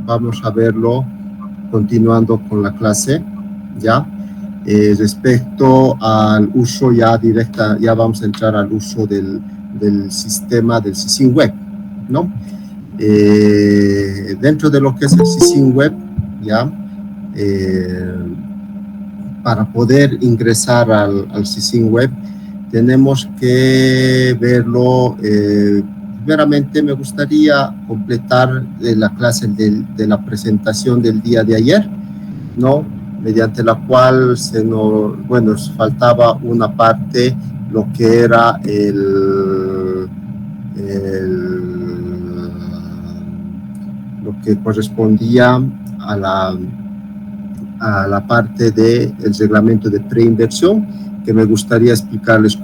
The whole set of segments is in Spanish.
vamos a verlo continuando con la clase, ¿ya? Respecto al uso ya vamos a entrar al uso del sistema del SISIN Web, ¿no? Dentro de lo que es el SISIN Web, ¿ya? Para poder ingresar al SISIN Web, tenemos que verlo. Primeramente, me gustaría completar la clase de la presentación del día de ayer, ¿no? Mediante la cual nos faltaba una parte, lo que era lo que correspondía a la parte del reglamento de preinversión, que me gustaría explicarles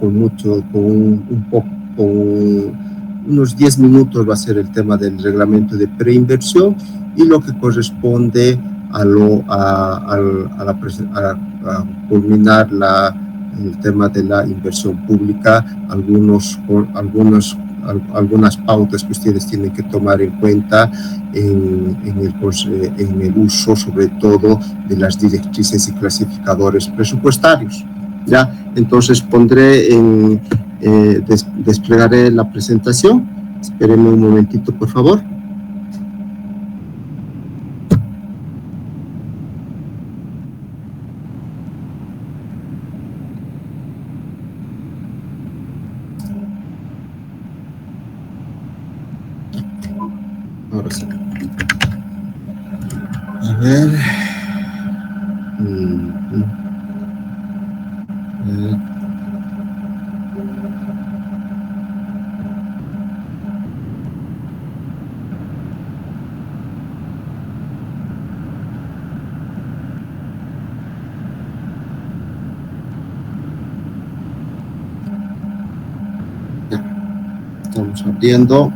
unos 10 minutos va a ser el tema del reglamento de preinversión y lo que corresponde a culminar el tema de la inversión pública, algunas pautas que ustedes tienen que tomar en cuenta en el uso, sobre todo, de las directrices y clasificadores presupuestarios. ¿Ya? Entonces desplegaré la presentación. Espérenme un momentito, por favor. Ahora sí. A ver. Estamos abriendo.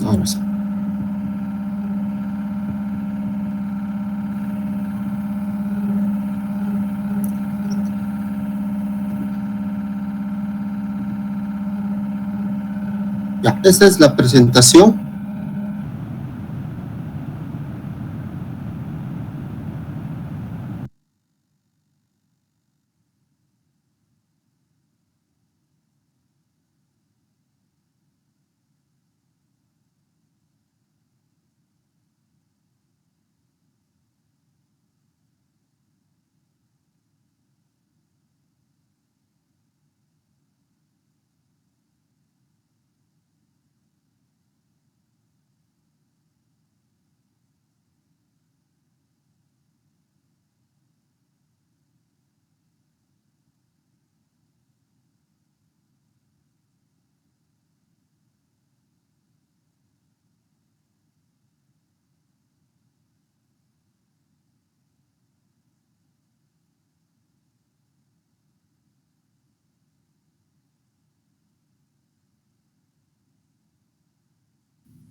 Ahora sí. Ya, esta es la presentación.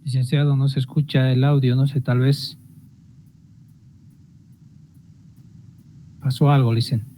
Licenciado, no se escucha el audio, no sé, tal vez pasó algo, licenciado.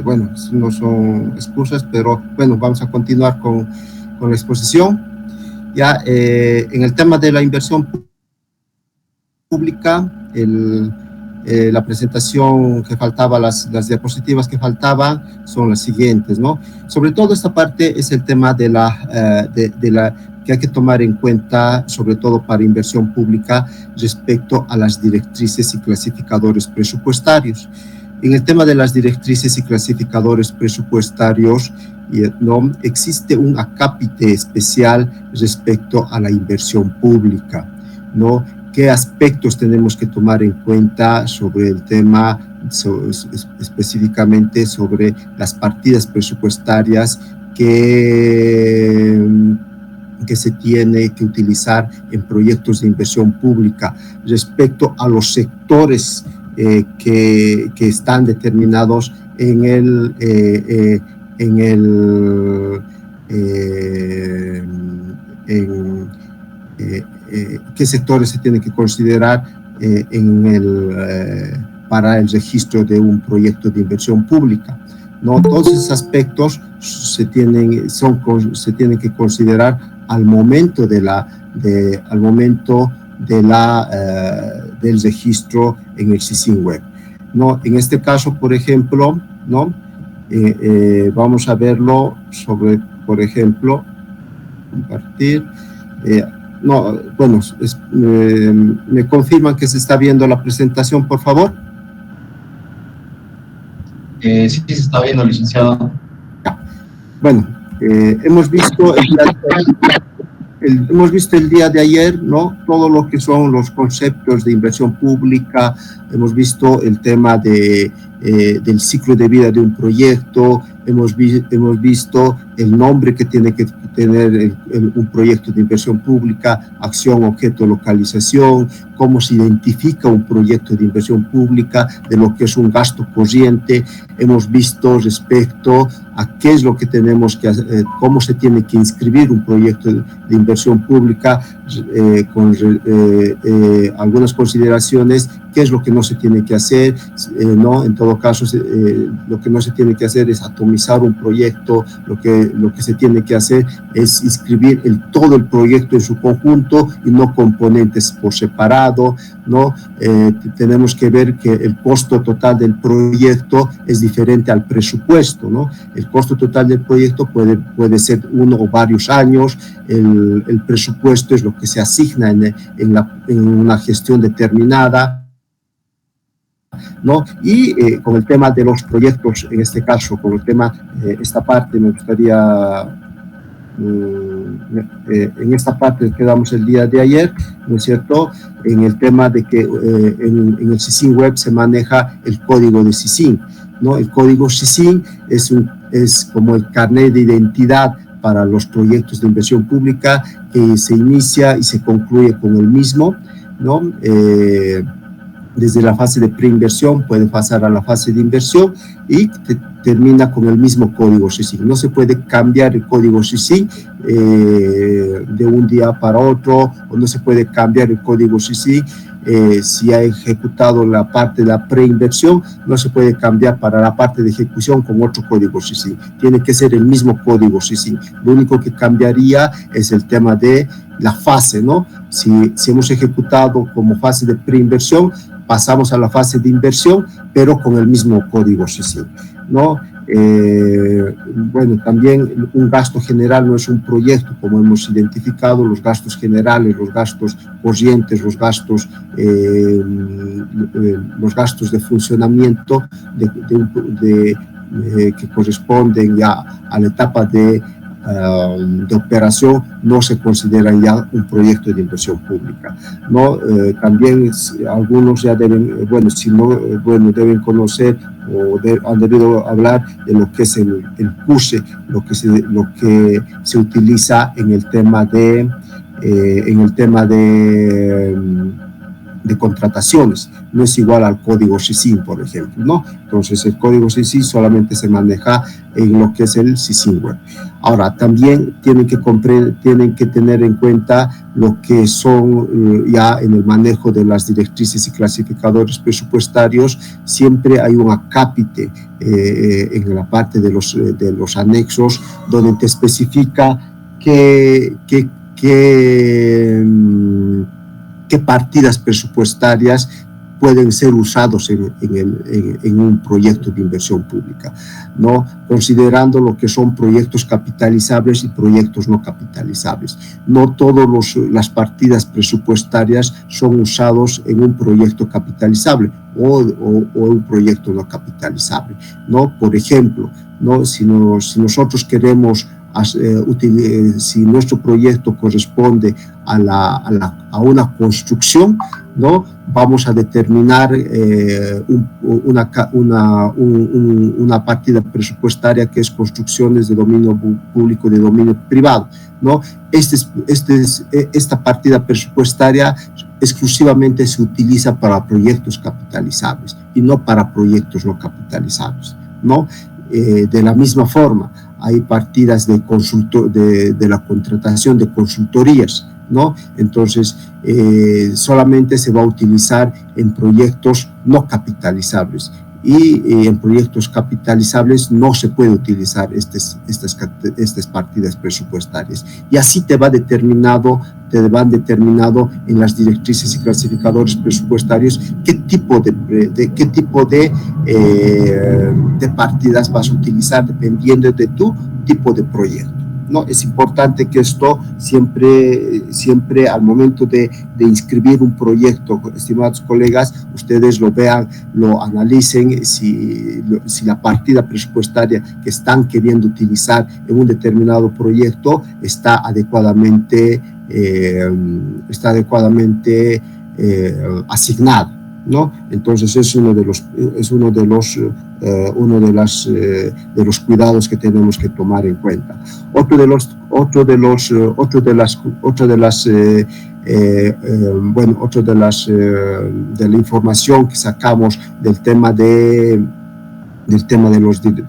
Bueno, no son excusas, pero bueno, vamos a continuar con la exposición. Ya en el tema de la inversión pública, la presentación que faltaba, las diapositivas que faltaban son las siguientes, ¿no? Sobre todo esta parte es el tema de la que hay que tomar en cuenta, sobre todo para inversión pública, respecto a las directrices y clasificadores presupuestarios. En el tema de las directrices y clasificadores presupuestarios, ¿no? Existe un acápite especial respecto a la inversión pública, ¿no? ¿Qué aspectos tenemos que tomar en cuenta sobre el tema, específicamente sobre las partidas presupuestarias que se tiene que utilizar en proyectos de inversión pública respecto a los sectores que están determinados en qué sectores se tienen que considerar para el registro de un proyecto de inversión pública, ¿no? Todos esos aspectos se tienen que considerar al momento del registro en el SISIN web, ¿no? En este caso, por ejemplo, ¿no? Vamos a verlo sobre, por ejemplo, compartir. ¿Me confirman que se está viendo la presentación, por favor? Sí, se está viendo, licenciado. Bueno, hemos visto el día de ayer, ¿no? Todo lo que son los conceptos de inversión pública, hemos visto el tema del ciclo de vida de un proyecto, hemos visto el nombre que tiene que tener un proyecto de inversión pública, acción, objeto, localización, cómo se identifica un proyecto de inversión pública, de lo que es un gasto corriente. Hemos visto respecto a qué es lo que tenemos que hacer, cómo se tiene que inscribir un proyecto de inversión pública, con algunas consideraciones, qué es lo que no se tiene que hacer, ¿no? En todo caso, lo que no se tiene que hacer es atomizar un proyecto, lo que se tiene que hacer es inscribir todo el proyecto en su conjunto y no componentes por separado, ¿no? Tenemos que ver que el costo total del proyecto es diferente al presupuesto, ¿no? El costo total del proyecto puede ser 1 o varios años, el presupuesto es lo que se asigna en una gestión determinada, ¿no? Y con el tema de los proyectos, en este caso, con el tema, esta parte me gustaría, en esta parte quedamos el día de ayer, ¿no es cierto?, en el tema de que en el SISIN web se maneja el código de SISIN, ¿no? El código SISIN es como el carnet de identidad para los proyectos de inversión pública, que se inicia y se concluye con el mismo, ¿no? Desde la fase de preinversión puede pasar a la fase de inversión y termina con el mismo código SISIN. No se puede cambiar el código SISIN de un día para otro, o no se puede cambiar el código SISIN si ha ejecutado la parte de la preinversión, no se puede cambiar para la parte de ejecución con otro código SISIN. Tiene que ser el mismo código SISIN. Lo único que cambiaría es el tema de la fase, ¿no? Si hemos ejecutado como fase de preinversión, pasamos a la fase de inversión, pero con el mismo código SISIN, ¿no? Bueno, también un gasto general no es un proyecto, como hemos identificado. Los gastos generales, los gastos corrientes, los gastos de funcionamiento que corresponden ya a la etapa de operación, no se consideran ya un proyecto de inversión pública, ¿no? También algunos ya deben, deben conocer o han debido hablar de lo que es el PUSE, lo que se utiliza en el tema de contrataciones. No es igual al código SISIN, por ejemplo, ¿no? Entonces, el código SISIN solamente se maneja en lo que es el SISIN web. Ahora, también tienen que tener en cuenta lo que son ya en el manejo de las directrices y clasificadores presupuestarios. Siempre hay un acápite en la parte de los anexos, donde te especifica qué partidas presupuestarias pueden ser usados en un proyecto de inversión pública, ¿no? Considerando lo que son proyectos capitalizables y proyectos no capitalizables. No todas las partidas presupuestarias son usados en un proyecto capitalizable o un proyecto no capitalizable, ¿no? Por ejemplo, ¿no? Si nosotros queremos si nuestro proyecto corresponde a una construcción, ¿no? Vamos a determinar una partida presupuestaria que es construcciones de dominio público, de dominio privado, ¿no? Esta partida presupuestaria exclusivamente se utiliza para proyectos capitalizables y no para proyectos no capitalizables, ¿no? De la misma forma, hay partidas de la contratación de consultorías, ¿no? Entonces, solamente se va a utilizar en proyectos no capitalizables y en proyectos capitalizables no se puede utilizar estas partidas presupuestarias. Y así te van determinado en las directrices y clasificadores presupuestarios qué tipo de partidas vas a utilizar dependiendo de tu tipo de proyecto, ¿no? Es importante que esto siempre al momento de inscribir un proyecto, estimados colegas, ustedes lo vean, lo analicen, si la partida presupuestaria que están queriendo utilizar en un determinado proyecto está adecuadamente asignada, ¿no? Entonces es uno de los cuidados que tenemos que tomar en cuenta. Otra de la información que sacamos del tema de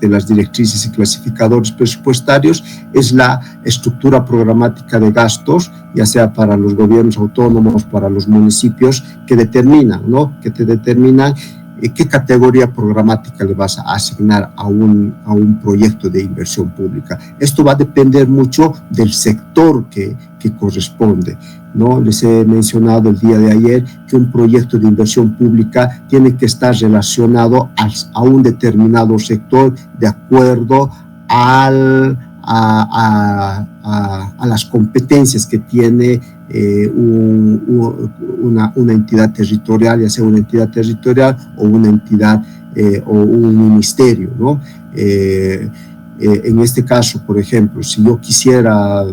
las directrices y clasificadores presupuestarios es la estructura programática de gastos, ya sea para los gobiernos autónomos, para los municipios, que determinan, ¿no? Que te determinan qué categoría programática le vas a asignar a un proyecto de inversión pública. Esto va a depender mucho del sector que corresponde, ¿no? Les he mencionado el día de ayer que un proyecto de inversión pública tiene que estar relacionado a un determinado sector de acuerdo a las competencias que tiene una entidad territorial, ya sea una entidad territorial o una entidad o un ministerio, ¿no? En este caso, por ejemplo, si yo quisiera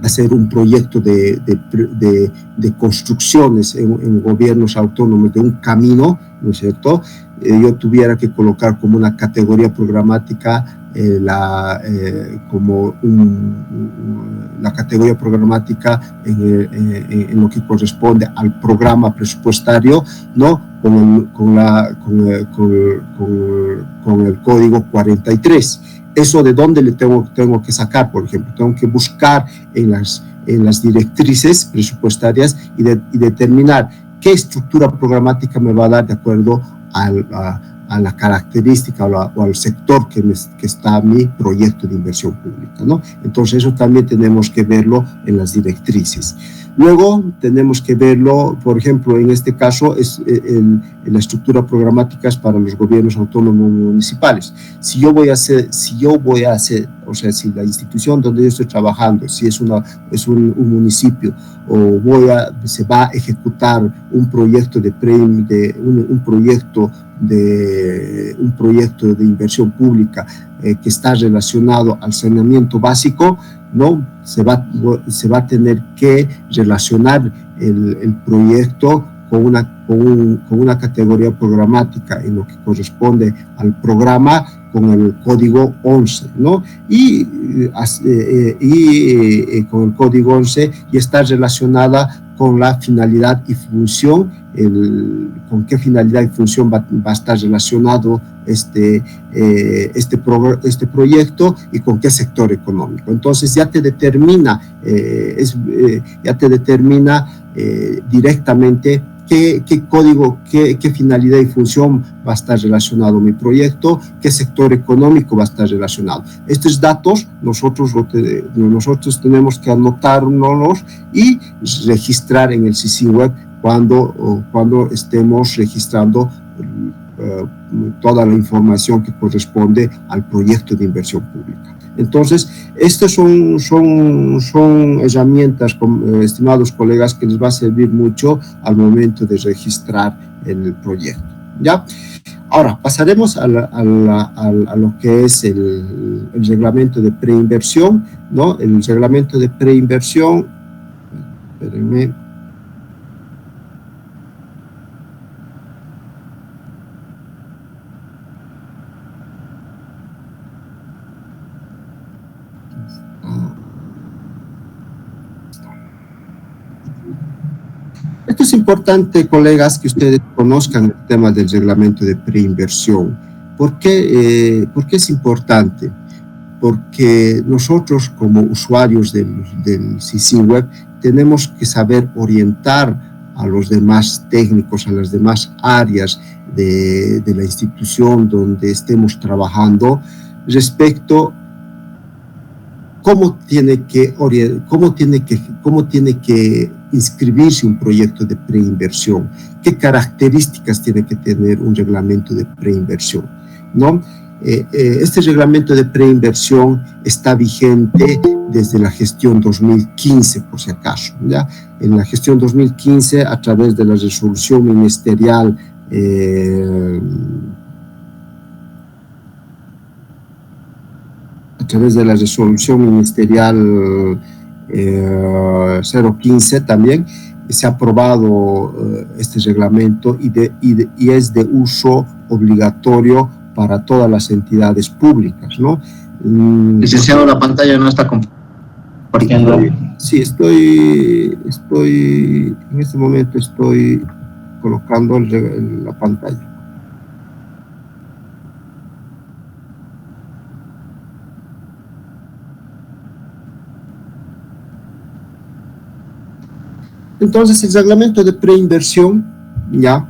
hacer un proyecto de construcciones en gobiernos autónomos de un camino, ¿no es cierto? Yo tuviera que colocar como una categoría programática la categoría programática en lo que corresponde al programa presupuestario, ¿no? Con el código 43. ¿Eso de dónde le tengo que sacar? Por ejemplo, tengo que buscar en las directrices presupuestarias y determinar qué estructura programática me va a dar de acuerdo a la característica o al sector que está mi proyecto de inversión pública, ¿no? Entonces eso también tenemos que verlo en las directrices. Luego tenemos que verlo, por ejemplo, en este caso en la estructura programática es para los gobiernos autónomos municipales. Si yo voy a hacer, o sea, si la institución donde yo estoy trabajando, si es un municipio, o se va a ejecutar un proyecto un proyecto de inversión pública que está relacionado al saneamiento básico, ¿no? Se va a tener que relacionar el proyecto con una categoría programática en lo que corresponde al programa con el código 11, ¿no? Y con el código 11 y está relacionada con la finalidad y función, con qué finalidad y función va a estar relacionado este proyecto y con qué sector económico. Entonces ya te determina directamente qué código, qué finalidad y función va a estar relacionado mi proyecto, qué sector económico va a estar relacionado. Estos datos nosotros tenemos que anotárnoslos y registrar en el CICIN Web cuando estemos registrando toda la información que corresponde al proyecto de inversión pública. Entonces, estas son herramientas, estimados colegas, que les va a servir mucho al momento de registrar el proyecto, ¿ya? Ahora, pasaremos a lo que es el reglamento de preinversión, ¿no? El reglamento de preinversión, espérenme. Esto es importante, colegas, que ustedes conozcan el tema del reglamento de preinversión. ¿Por qué es importante? Porque nosotros, como usuarios del CICIN Web, tenemos que saber orientar a los demás técnicos, a las demás áreas de la institución donde estemos trabajando respecto cómo tiene que inscribirse un proyecto de preinversión, qué características tiene que tener un reglamento de preinversión, ¿no? Este reglamento de preinversión está vigente desde la gestión 2015, por si acaso, ¿ya? En la gestión 2015, a través de la resolución ministerial a través de la resolución ministerial 015 también se ha aprobado este reglamento y es de uso obligatorio para todas las entidades públicas, ¿no? Licenciado, la pantalla no está compartiendo. Sí, estoy en este momento estoy colocando la pantalla. Entonces, el reglamento de preinversión, ya,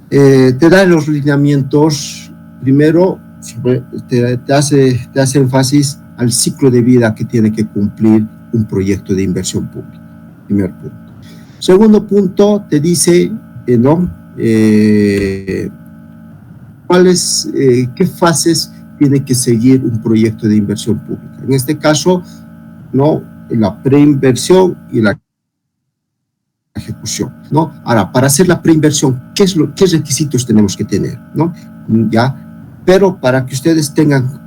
te da los lineamientos. Primero, te hace énfasis al ciclo de vida que tiene que cumplir un proyecto de inversión pública. Primer punto. Segundo punto, te dice, qué fases tiene que seguir un proyecto de inversión pública. En este caso, ¿no? La preinversión y la ejecución, ¿no? Ahora, para hacer la preinversión, ¿qué requisitos tenemos que tener, ¿no? Ya, pero para que ustedes tengan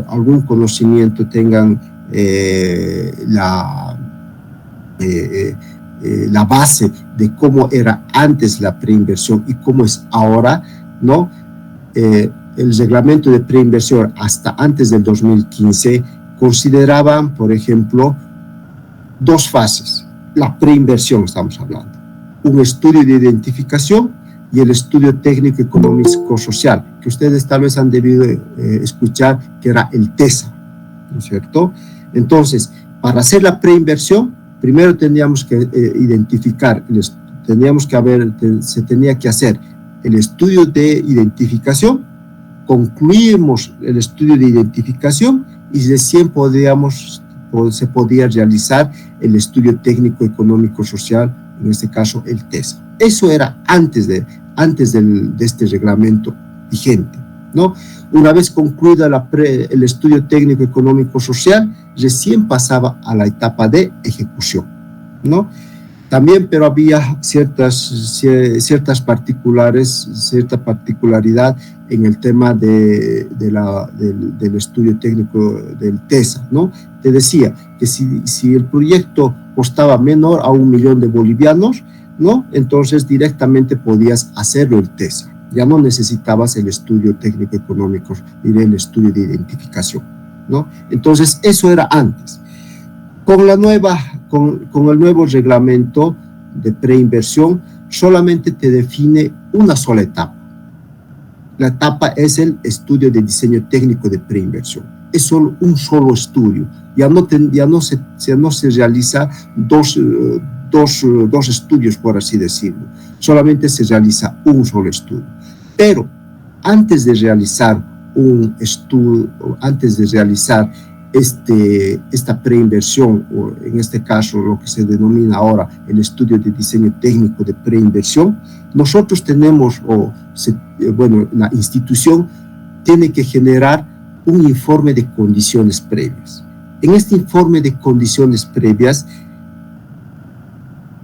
algún conocimiento, tengan la base de cómo era antes la preinversión y cómo es ahora, ¿no? El reglamento de preinversión hasta antes del 2015 consideraban, por ejemplo, dos fases. La preinversión estamos hablando, un estudio de identificación y el estudio técnico económico social, que ustedes tal vez han debido escuchar, que era el TESA, ¿no es cierto? Entonces, para hacer la preinversión, primero teníamos que identificar, se tenía que hacer el estudio de identificación, concluimos el estudio de identificación y recién se podía realizar el estudio técnico económico social, en este caso el TESA. Eso era antes de este reglamento vigente, ¿no? Una vez concluida el estudio técnico económico social, recién pasaba a la etapa de ejecución, ¿no? También, pero había cierta particularidad en el tema del estudio técnico del TESA, ¿no? Te decía que si el proyecto costaba menor a 1 millón de bolivianos, ¿no? Entonces directamente podías hacerlo el TESA. Ya no necesitabas el estudio técnico económico ni el estudio de identificación, ¿no? Entonces, eso era antes. Con el nuevo reglamento de preinversión, solamente te define una sola etapa. La etapa es el estudio de diseño técnico de preinversión. Es solo un solo estudio. Ya no se realiza dos dos estudios, por así decirlo. Solamente se realiza un solo estudio. Pero antes de realizar un estudio, antes de realizar esta preinversión, o en este caso lo que se denomina ahora el estudio de diseño técnico de preinversión, nosotros tenemos, la institución tiene que generar un informe de condiciones previas. En este informe de condiciones previas,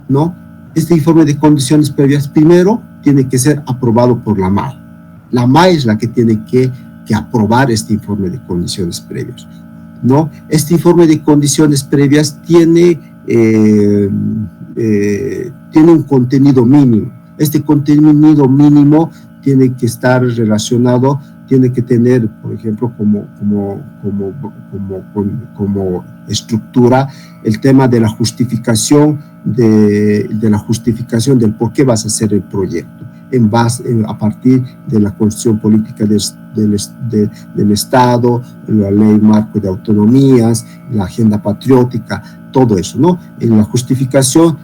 ¿no? Este informe de condiciones previas primero tiene que ser aprobado por la MAE. La MAE es la que tiene que aprobar este informe de condiciones previas, ¿no? Este informe de condiciones previas tiene un contenido mínimo. Este contenido mínimo tiene que estar relacionado, tiene que tener, por ejemplo, como estructura el tema de la justificación del por qué vas a hacer el proyecto, a partir de la constitución política del Estado, la ley marco de autonomías, la agenda patriótica, todo eso, ¿no? En la justificación,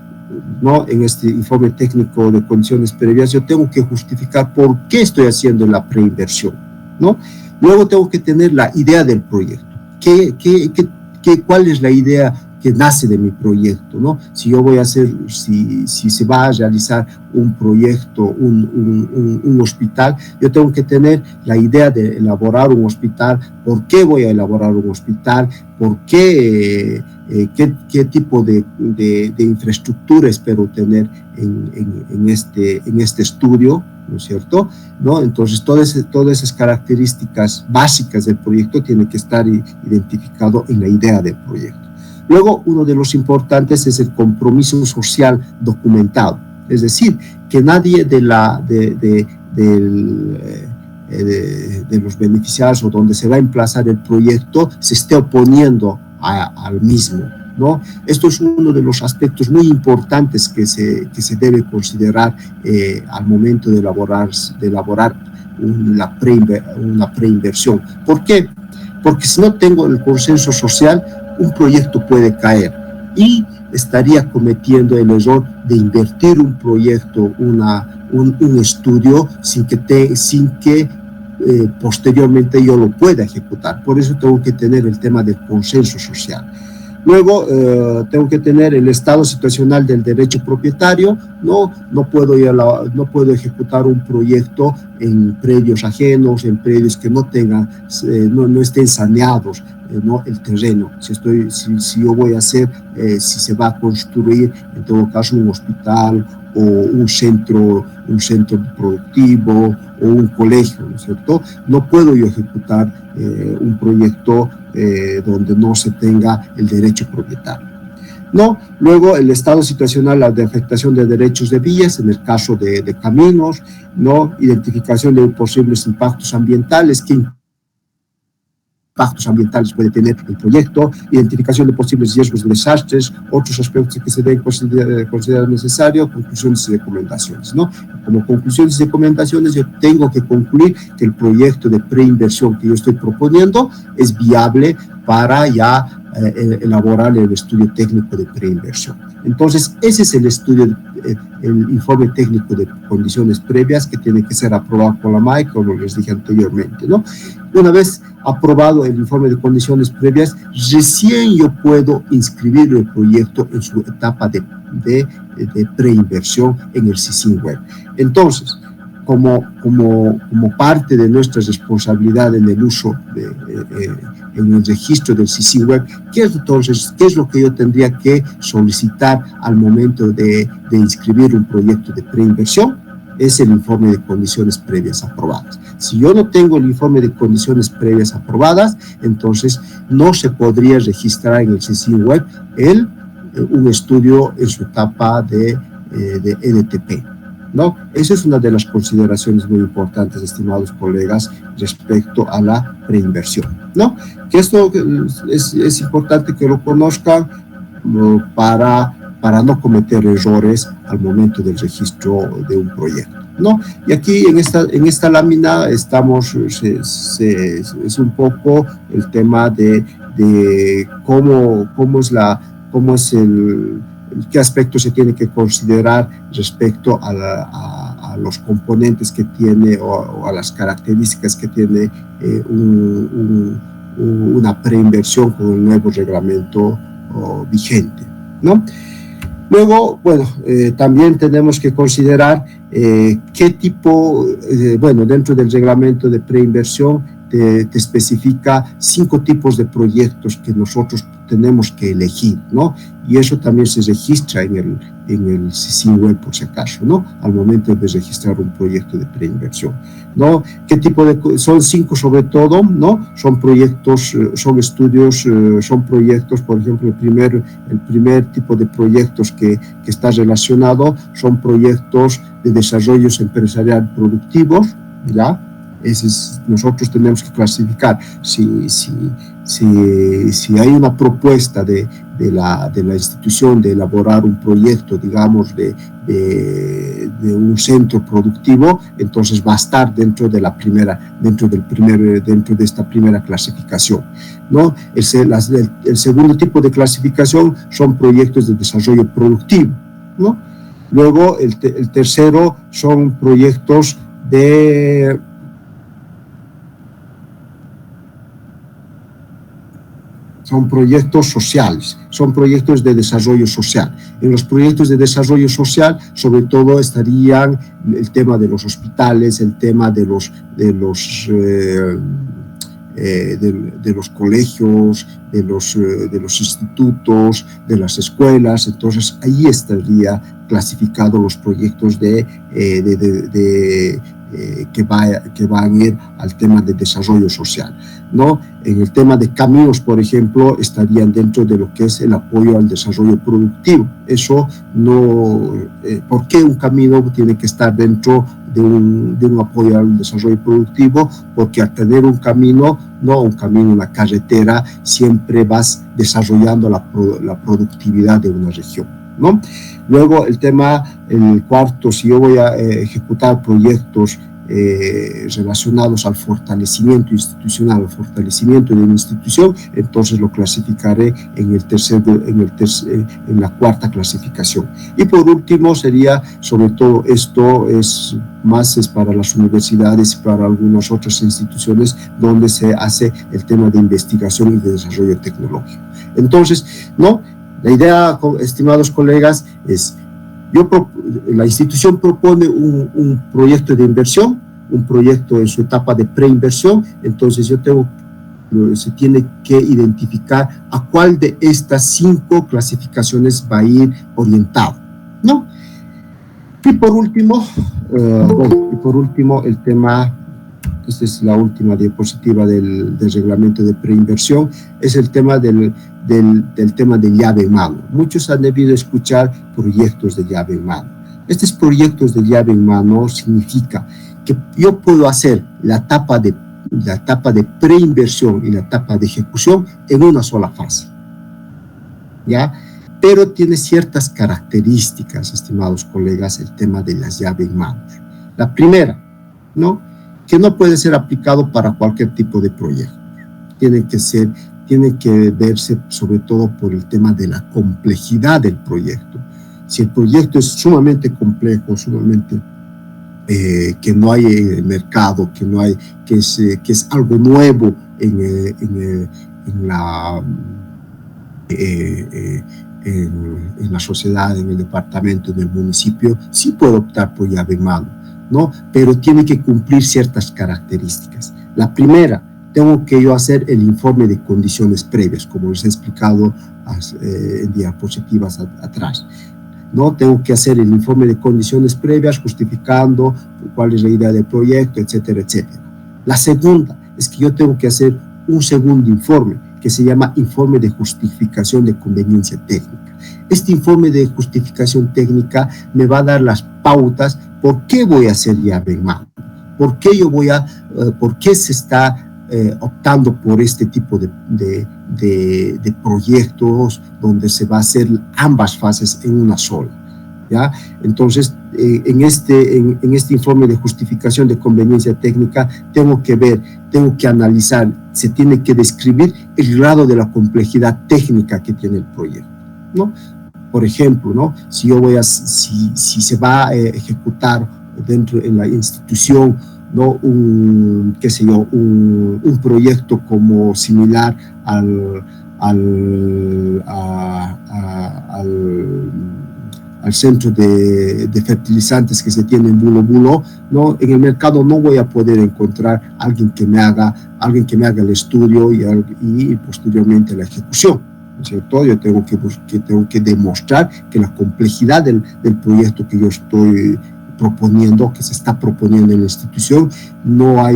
¿no? En este informe técnico de condiciones previas, yo tengo que justificar por qué estoy haciendo la preinversión, ¿no? Luego tengo que tener la idea del proyecto. ¿Cuál es la idea que nace de mi proyecto, ¿no? Si yo voy a hacer, si se va a realizar un proyecto, un hospital, yo tengo que tener la idea de elaborar un hospital. ¿Por qué voy a elaborar un hospital? ¿Por qué? ¿Qué tipo de infraestructura espero tener en este estudio? ¿No es cierto? ¿No? Entonces, todas esas características básicas del proyecto tienen que estar identificado en la idea del proyecto. Luego, uno de los importantes es el compromiso social documentado, es decir, que nadie de los beneficiarios o donde se va a emplazar el proyecto se esté oponiendo al mismo, ¿no? Esto es uno de los aspectos muy importantes que se debe considerar al momento de elaborar una preinversión. ¿Por qué? Porque si no tengo el consenso social, un proyecto puede caer y estaría cometiendo el error de invertir un proyecto, un estudio sin que posteriormente yo lo pueda ejecutar. Por eso tengo que tener el tema del consenso social. Luego tengo que tener el estado situacional del derecho propietario. No puedo ejecutar un proyecto en predios ajenos, en predios que no estén saneados, ¿no? El terreno. Si yo voy a hacer, si se va a construir, en todo caso, un hospital o un centro productivo o un colegio, ¿no es cierto? No puedo yo ejecutar un proyecto donde no se tenga el derecho propietario, ¿no? Luego, el estado situacional de afectación de derechos de vías, en el caso de caminos, ¿no? Identificación de posibles impactos ambientales, ¿qué impactos ambientales puede tener el proyecto? Identificación de posibles riesgos de desastres, otros aspectos que se deben considerar necesarios, conclusiones y recomendaciones, ¿no? Como conclusiones y recomendaciones, yo tengo que concluir que el proyecto de preinversión que yo estoy proponiendo es viable para ya elaborar el estudio técnico de preinversión. Entonces, ese es el estudio, el informe técnico de condiciones previas que tiene que ser aprobado por la MAE, como les dije anteriormente, ¿no? Una vez aprobado el informe de condiciones previas, recién yo puedo inscribir el proyecto en su etapa de preinversión en el SISIN Web. Entonces, como parte de nuestra responsabilidad en el uso en el registro del SISIN Web, ¿qué es lo que yo tendría que solicitar al momento de inscribir un proyecto de preinversión? Es el informe de condiciones previas aprobadas. Si yo no tengo el informe de condiciones previas aprobadas, entonces no se podría registrar en el SISIN Web un estudio en su etapa de EDTP, ¿no? Esa es una de las consideraciones muy importantes, estimados colegas, respecto a la preinversión, ¿no? Que esto es importante que lo conozcan para no cometer errores al momento del registro de un proyecto, ¿no? Y aquí en esta lámina estamos, es un poco el tema de cómo es qué aspectos se tiene que considerar respecto a los componentes que tiene o a las características que tiene una preinversión con el nuevo reglamento vigente, ¿no? Luego, bueno, también tenemos que considerar qué tipo, bueno, dentro del reglamento de preinversión te especifica 5 tipos de proyectos que nosotros tenemos que elegir, ¿no? Y eso también se registra en el CICIN Web, por si acaso, ¿no? Al momento de registrar un proyecto de preinversión, ¿no? ¿Qué tipo de...? Son 5 sobre todo, ¿no? Son proyectos, son estudios, son proyectos, por ejemplo, el primer tipo de proyectos que está relacionado son proyectos de desarrollos empresarial productivos, ¿ya? Nosotros tenemos que clasificar si hay una propuesta de la institución de elaborar un proyecto, digamos, de un centro productivo, entonces va a estar dentro de esta primera clasificación, ¿no? El segundo tipo de clasificación son proyectos de desarrollo productivo, ¿no? Luego el tercero son proyectos sociales, son proyectos de desarrollo social. En los proyectos de desarrollo social, sobre todo, estarían el tema de los hospitales, el tema de los colegios, de los institutos, de las escuelas. Entonces, ahí estaría clasificados los proyectos que van a ir al tema de desarrollo social, ¿no? En el tema de caminos, por ejemplo, estarían dentro de lo que es el apoyo al desarrollo productivo. Eso no... ¿Por qué un camino tiene que estar dentro de un apoyo al desarrollo productivo? Porque al tener un camino, una carretera, siempre vas desarrollando la productividad de una región, ¿no? Luego el cuarto, si yo voy a ejecutar proyectos relacionados al fortalecimiento institucional, al fortalecimiento de una institución, entonces lo clasificaré en la cuarta clasificación. Y por último sería, sobre todo, esto es para las universidades y para algunas otras instituciones donde se hace el tema de investigación y de desarrollo tecnológico. Entonces, ¿no? La idea, estimados colegas, es la institución propone un proyecto de inversión, un proyecto en su etapa de preinversión, entonces se tiene que identificar a cuál de estas 5 clasificaciones va a ir orientado, ¿no? Y por último, el tema, esta es la última diapositiva del reglamento de preinversión, es el tema del tema de llave en mano. Muchos han debido escuchar proyectos de llave en mano. Estos proyectos de llave en mano significa que yo puedo hacer la etapa de preinversión y la etapa de ejecución en una sola fase, ¿ya? Pero tiene ciertas características, estimados colegas, el tema de las llaves en manos. La primera, ¿no? Que no puede ser aplicado para cualquier tipo de proyecto. Tiene que verse sobre todo por el tema de la complejidad del proyecto. Si el proyecto es sumamente complejo, que no hay mercado, que es algo nuevo en la sociedad, en el departamento, en el municipio, sí puedo optar por llave en mano, ¿no? Pero tiene que cumplir ciertas características. La primera, tengo que yo hacer el informe de condiciones previas, como les he explicado en diapositivas atrás, ¿no? Tengo que hacer el informe de condiciones previas justificando cuál es la idea del proyecto, etcétera, etcétera. La segunda es que yo tengo que hacer un segundo informe que se llama informe de justificación de conveniencia técnica. Este informe de justificación técnica me va a dar las pautas por qué voy a hacer llave en mano, por qué se está optando por este tipo de proyectos donde se va a hacer ambas fases en una sola, ¿ya? Entonces, en este informe de justificación de conveniencia técnica tengo que analizar, se tiene que describir el grado de la complejidad técnica que tiene el proyecto, ¿no? por ejemplo, ¿no? Si se va a ejecutar dentro en la institución, ¿no? Un proyecto como similar al centro de fertilizantes que se tiene en Bulo Bulo, ¿no? En el mercado no voy a poder encontrar alguien que me haga el estudio y posteriormente la ejecución, ¿no es cierto? Yo tengo que demostrar que la complejidad del proyecto que yo estoy proponiendo, que se está proponiendo en la institución, no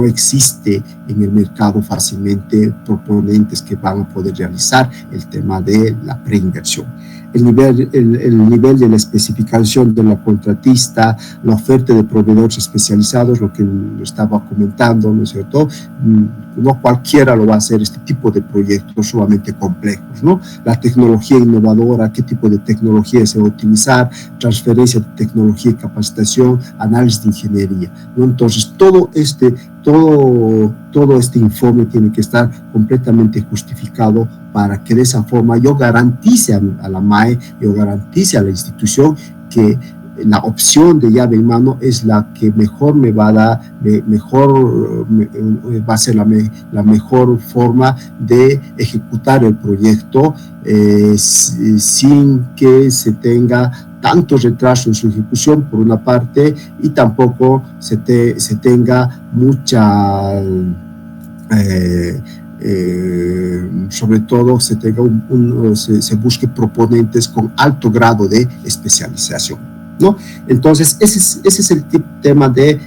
existe en el mercado fácilmente proponentes que van a poder realizar el tema de la preinversión. El nivel de la especificación de la contratista, la oferta de proveedores especializados, lo que estaba comentando, ¿no es cierto? No cualquiera lo va a hacer, este tipo de proyectos sumamente complejos, ¿no? La tecnología innovadora, qué tipo de tecnología se va a utilizar, transferencia de tecnología y capacitación, análisis de ingeniería, ¿no? Entonces, todo este informe tiene que estar completamente justificado para que de esa forma yo garantice a la MAE, yo garantice a la institución que la opción de llave en mano es la que mejor me va a dar, va a ser la mejor forma de ejecutar el proyecto sin que se tenga tanto retraso en su ejecución, por una parte, y tampoco se tenga mucha, sobre todo se busque proponentes con alto grado de especialización, ¿no? Entonces, ese es el tema de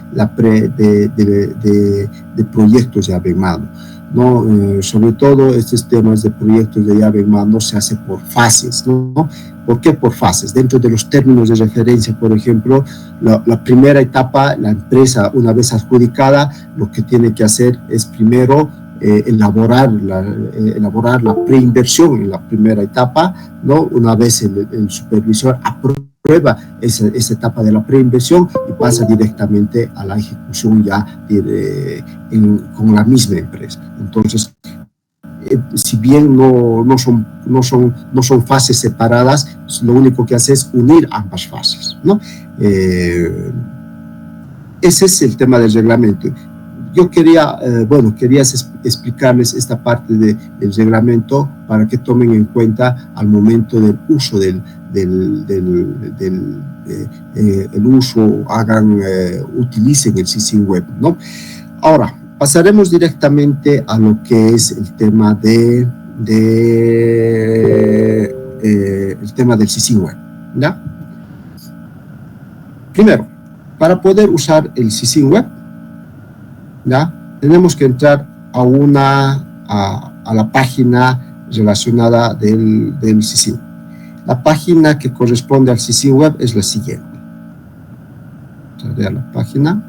proyectos de llave en mano, ¿no? Sobre todo estos temas de proyectos de llave en mano se hace por fases, ¿no? ¿Por qué por fases? Dentro de los términos de referencia, por ejemplo, la primera etapa, la empresa, una vez adjudicada, lo que tiene que hacer es primero elaborar la preinversión en la primera etapa, ¿no? Una vez el supervisor aprueba esa etapa de la preinversión y pasa directamente a la ejecución ya con la misma empresa. Entonces, si bien no son fases separadas, lo único que hace es unir ambas fases, ¿no? Ese es el tema del reglamento. Yo quería explicarles esta parte del reglamento para que tomen en cuenta al momento del uso utilicen el CICIN Web, ¿no? Ahora, pasaremos directamente a lo que es el tema del CICIN Web, ¿ya? Primero, para poder usar el CICIN Web, ¿ya? Tenemos que entrar a la página relacionada del CICIN. La página que corresponde al CICIN Web es la siguiente. Sale a la página.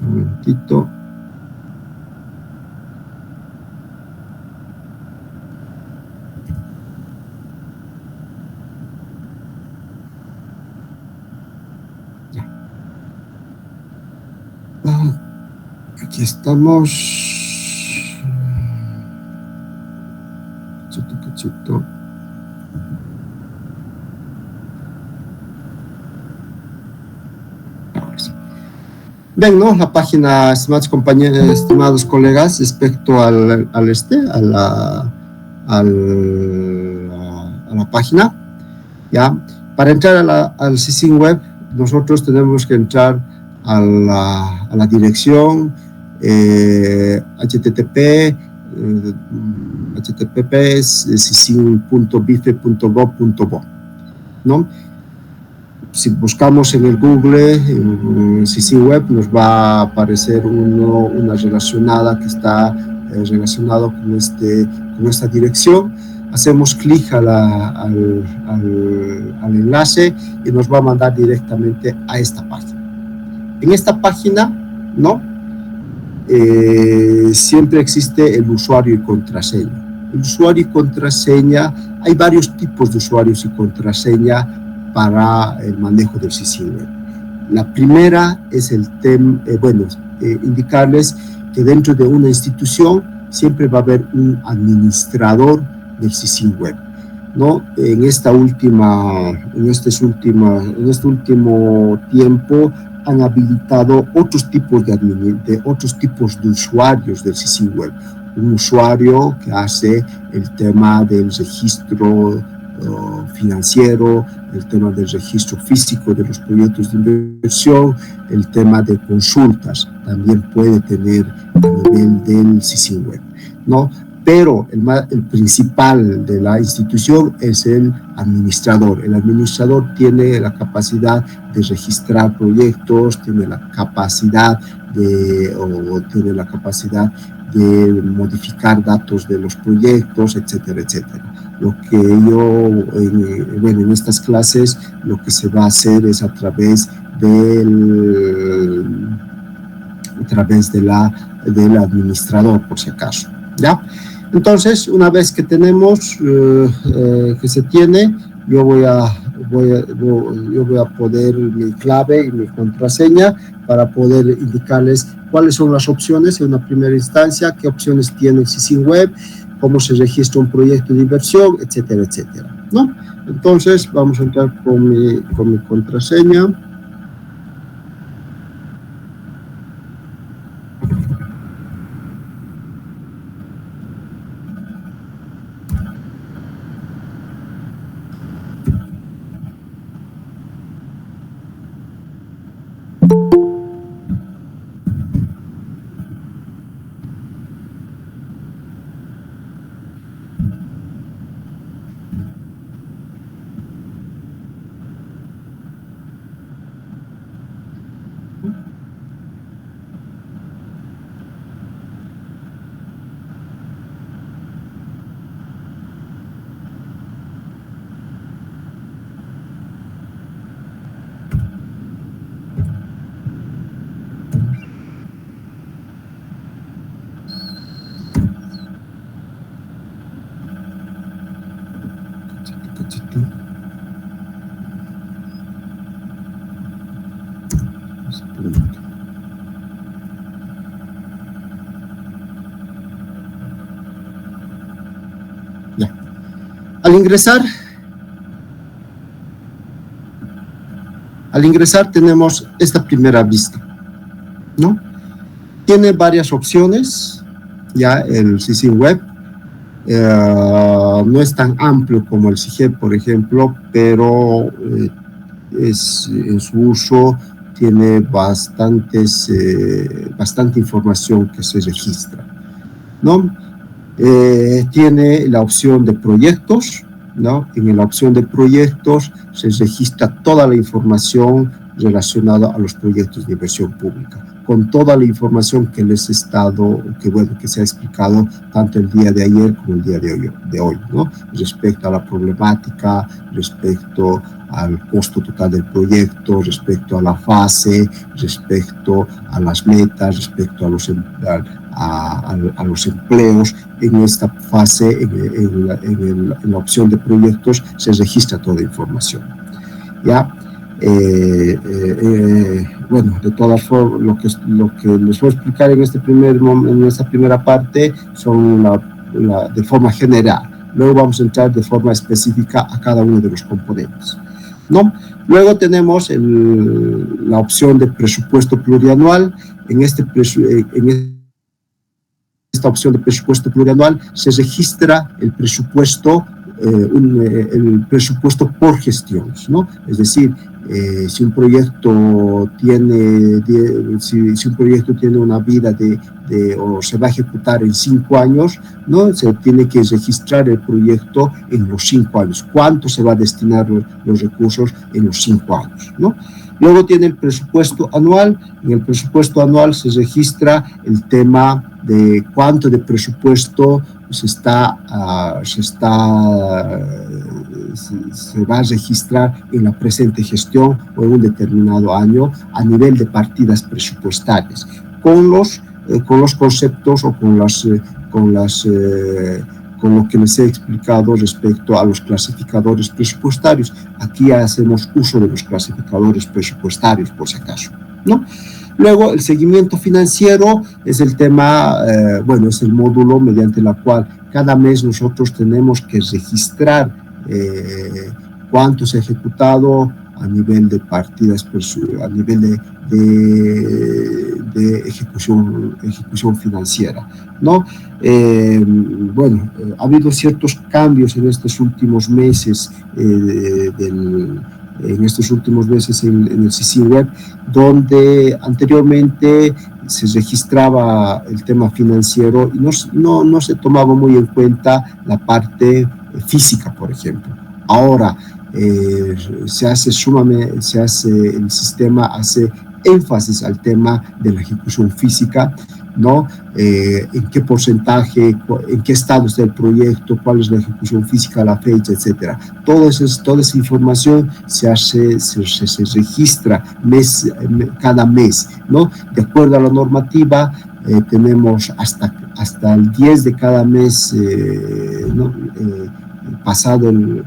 Un momentito. Aquí estamos. Cachito. Ven, ¿no? La página, estimados compañeros, estimados colegas, respecto a la página, ¿ya? Para entrar al CICIN Web, nosotros tenemos que entrar a la dirección http://cicin.bife.gov.bo, ¿no? Si buscamos en el Google, en CICIN Web, nos va a aparecer una relacionada que está relacionado con esta dirección. Hacemos clic al enlace y nos va a mandar directamente a esta página. En esta página, ¿no? Siempre existe el usuario y contraseña. El usuario y contraseña, hay varios tipos de usuarios y contraseña para el manejo del CICIN Web. La primera es indicarles que dentro de una institución siempre va a haber un administrador del CICIN Web, ¿no? En este último tiempo han habilitado otros tipos de usuarios del CICIN Web. Un usuario que hace el tema del registro financiero, el tema del registro físico de los proyectos de inversión, el tema de consultas, también puede tener a nivel del CICIN Web, ¿no? Pero el principal de la institución es el administrador. El administrador tiene la capacidad de registrar proyectos, tiene la capacidad de modificar datos de los proyectos, etcétera, etcétera. Lo que en estas clases, lo que se va a hacer es a través del administrador, por si acaso, ¿ya? Entonces, una vez que tenemos, que se tiene, yo voy a poner mi clave y mi contraseña para poder indicarles cuáles son las opciones en una primera instancia, qué opciones tiene el CICIN Web, cómo se registra un proyecto de inversión, etcétera, etcétera, ¿no? Entonces, vamos a entrar con mi contraseña. Ya. Al ingresar tenemos esta primera vista, ¿no? Tiene varias opciones, ya el CICIN Web. No es tan amplio como el CIGEP, por ejemplo, pero en su uso tiene bastante información que se registra, ¿no? Tiene la opción de proyectos, ¿no? En la opción de proyectos se registra toda la información relacionada a los proyectos de inversión pública, con toda la información que les he estado, que se ha explicado tanto el día de ayer como el día de hoy, ¿no? Respecto a la problemática, respecto al costo total del proyecto, respecto a la fase, respecto a las metas, respecto a los empleos. En esta fase, en la opción de proyectos, se registra toda información, ¿ya? Bueno, de todas formas, lo que les voy a explicar en esta primera parte son de forma general. Luego vamos a entrar de forma específica a cada uno de los componentes, ¿no? Luego tenemos la opción de presupuesto plurianual. En esta opción de presupuesto plurianual se registra el presupuesto por gestiones, ¿no? Es decir, si un proyecto tiene una vida o se va a ejecutar en 5 años, ¿no? Se tiene que registrar el proyecto en los 5 años. ¿Cuánto se va a destinar los recursos en los 5 años, ¿no? Luego tiene el presupuesto anual. En el presupuesto anual se registra el tema de cuánto de presupuesto se va a registrar en la presente gestión o en un determinado año a nivel de partidas presupuestarias, con los conceptos o con lo que les he explicado respecto a los clasificadores presupuestarios. Aquí hacemos uso de los clasificadores presupuestarios, por si acaso, ¿no? Luego, el seguimiento financiero es el tema, bueno, es el módulo mediante el cual cada mes nosotros tenemos que registrar cuánto se ha ejecutado a nivel de partidas, a nivel de ejecución financiera, ¿no? Bueno, ha habido ciertos cambios en estos últimos meses en el CICIN Web, donde anteriormente se registraba el tema financiero y no se tomaba muy en cuenta la parte física, por ejemplo. Ahora el sistema hace énfasis al tema de la ejecución física, ¿no? En qué porcentaje, en qué estado está el proyecto, cuál es la ejecución física, la fecha, etcétera. Toda esa información se registra cada mes, ¿no? De acuerdo a la normativa, tenemos hasta el 10 de cada mes, ¿no? Pasado el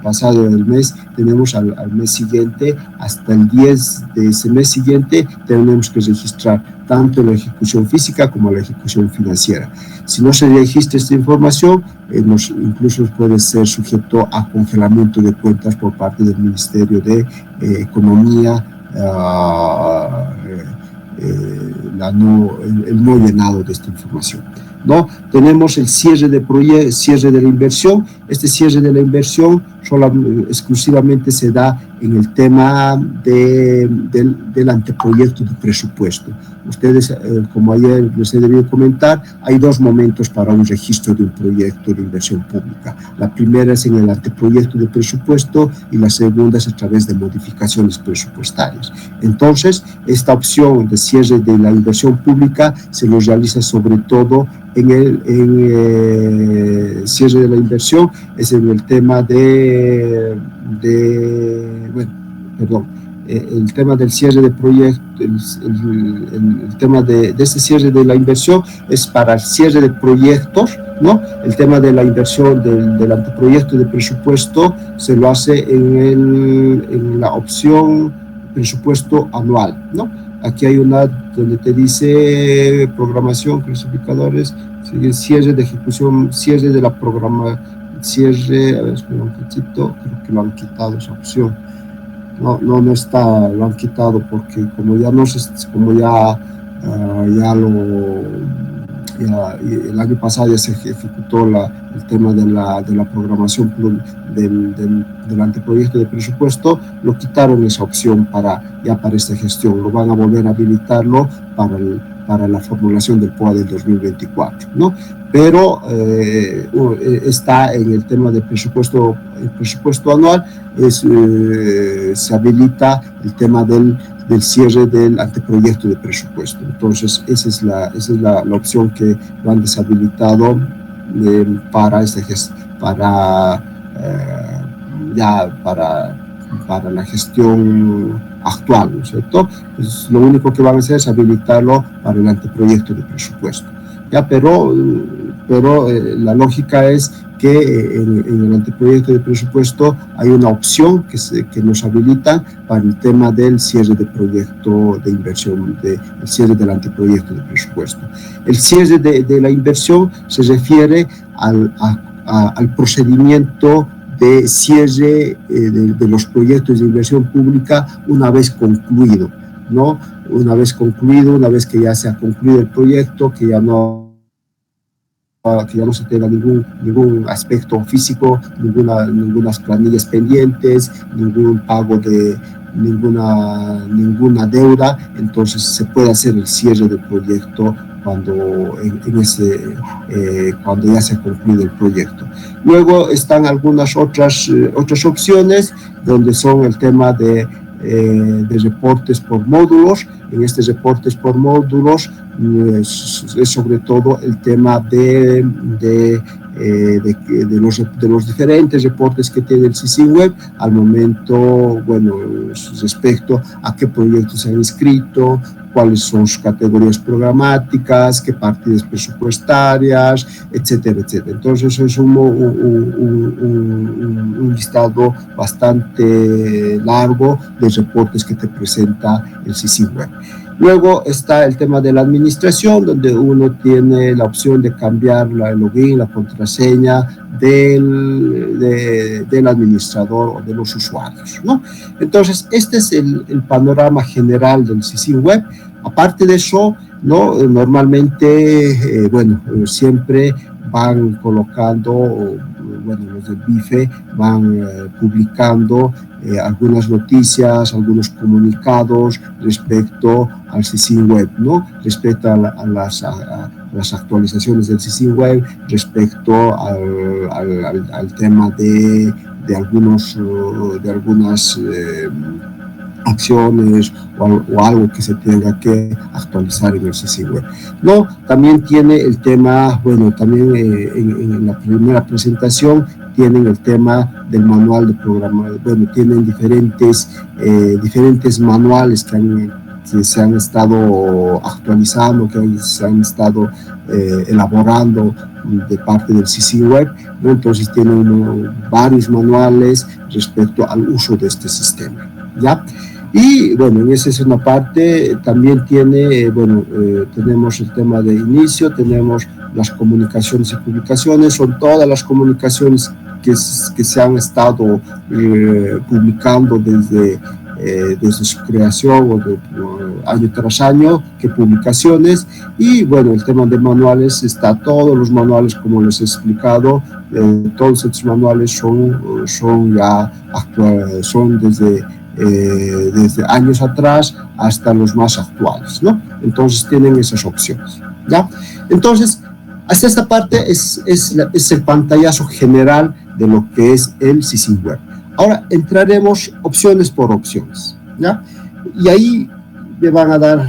mes, tenemos al mes siguiente, hasta el 10 de ese mes siguiente, tenemos que registrar tanto la ejecución física como la ejecución financiera. Si no se registra esta información, incluso puede ser sujeto a congelamiento de cuentas por parte del Ministerio de Economía, el no llenado de esta información, ¿no? Tenemos el cierre de la inversión. Este cierre de la inversión exclusivamente se da en el tema del anteproyecto de presupuesto. Ustedes, como ayer les he debido comentar, hay dos momentos para un registro de un proyecto de inversión pública. La primera es en el anteproyecto de presupuesto y la segunda es a través de modificaciones presupuestarias. Entonces, esta opción de cierre de la inversión pública se lo realiza sobre todo en el cierre de la inversión, es en el tema el tema del cierre de proyecto, el tema de este cierre de la inversión es para el cierre de proyectos, ¿no? El tema de la inversión del anteproyecto de presupuesto se lo hace en la opción presupuesto anual, ¿no? Aquí hay una donde te dice programación, clasificadores, cierre de ejecución, cierre de la programa, cierre, a ver, espera un poquito, creo que lo han quitado esa opción. No está, lo han quitado porque como ya el año pasado ya se ejecutó el tema de la programación del anteproyecto de presupuesto, lo quitaron esa opción para esta gestión, lo van a volver a habilitarlo para la formulación del POA del 2024, ¿no? Pero está en el tema del presupuesto anual, se habilita el tema del cierre del anteproyecto de presupuesto. Entonces, esa es la opción que lo han deshabilitado para la gestión actual, ¿no es cierto? Pues lo único que van a hacer es habilitarlo para el anteproyecto de presupuesto. Ya, pero la lógica es que en el anteproyecto de presupuesto hay una opción que nos habilita para el tema del cierre de proyecto de inversión, el cierre del anteproyecto de presupuesto. El cierre de la inversión se refiere al procedimiento de cierre de los proyectos de inversión pública una vez concluido, ¿no? Una vez que ya se ha concluido el proyecto, que ya no se tenga ningún aspecto físico, ninguna planillas pendientes, ningún pago de ninguna deuda, entonces se puede hacer el cierre del proyecto cuando ya se ha concluido el proyecto. Luego están algunas otras opciones donde son el tema de reportes por módulos. En estos reportes por módulos es sobre todo el tema de los diferentes reportes que tiene el CICIN Web al momento, bueno, respecto a qué proyectos se han inscrito, cuáles son sus categorías programáticas, qué partidas presupuestarias, etcétera, etcétera. Entonces es un listado bastante largo de reportes que te presenta el CICIN Web. Luego está el tema de la administración, donde uno tiene la opción de cambiar el login, la contraseña del administrador o de los usuarios, ¿no? Entonces, este es el panorama general del CICIN Web. Aparte de eso, ¿no? Normalmente, siempre van colocando, los del BIFE van publicando algunas noticias, algunos comunicados respecto al CICIN Web, ¿no? Respecto a las actualizaciones del CICIN Web, respecto al tema de algunas acciones o algo que se tenga que actualizar en el CICIN Web. No, también tiene el tema, también en la primera presentación tienen el tema del manual de programación, tienen diferentes manuales que se han estado actualizando, que se han estado elaborando de parte del CICIN Web, ¿no? Entonces tienen varios manuales respecto al uso de este sistema, ¿ya? Y en esa es una parte. También tiene, tenemos el tema de inicio, tenemos las comunicaciones y publicaciones, son todas las comunicaciones que se han estado publicando desde su creación o año tras año, que publicaciones. Y el tema de manuales, está todos los manuales, como les he explicado, todos estos manuales son ya actuales, son desde años atrás hasta los más actuales, ¿no? Entonces tienen esas opciones, ¿ya? Entonces, hasta esta parte es el pantallazo general de lo que es el CICIN Web. Ahora entraremos opciones por opciones, ¿ya? Y ahí me van a dar,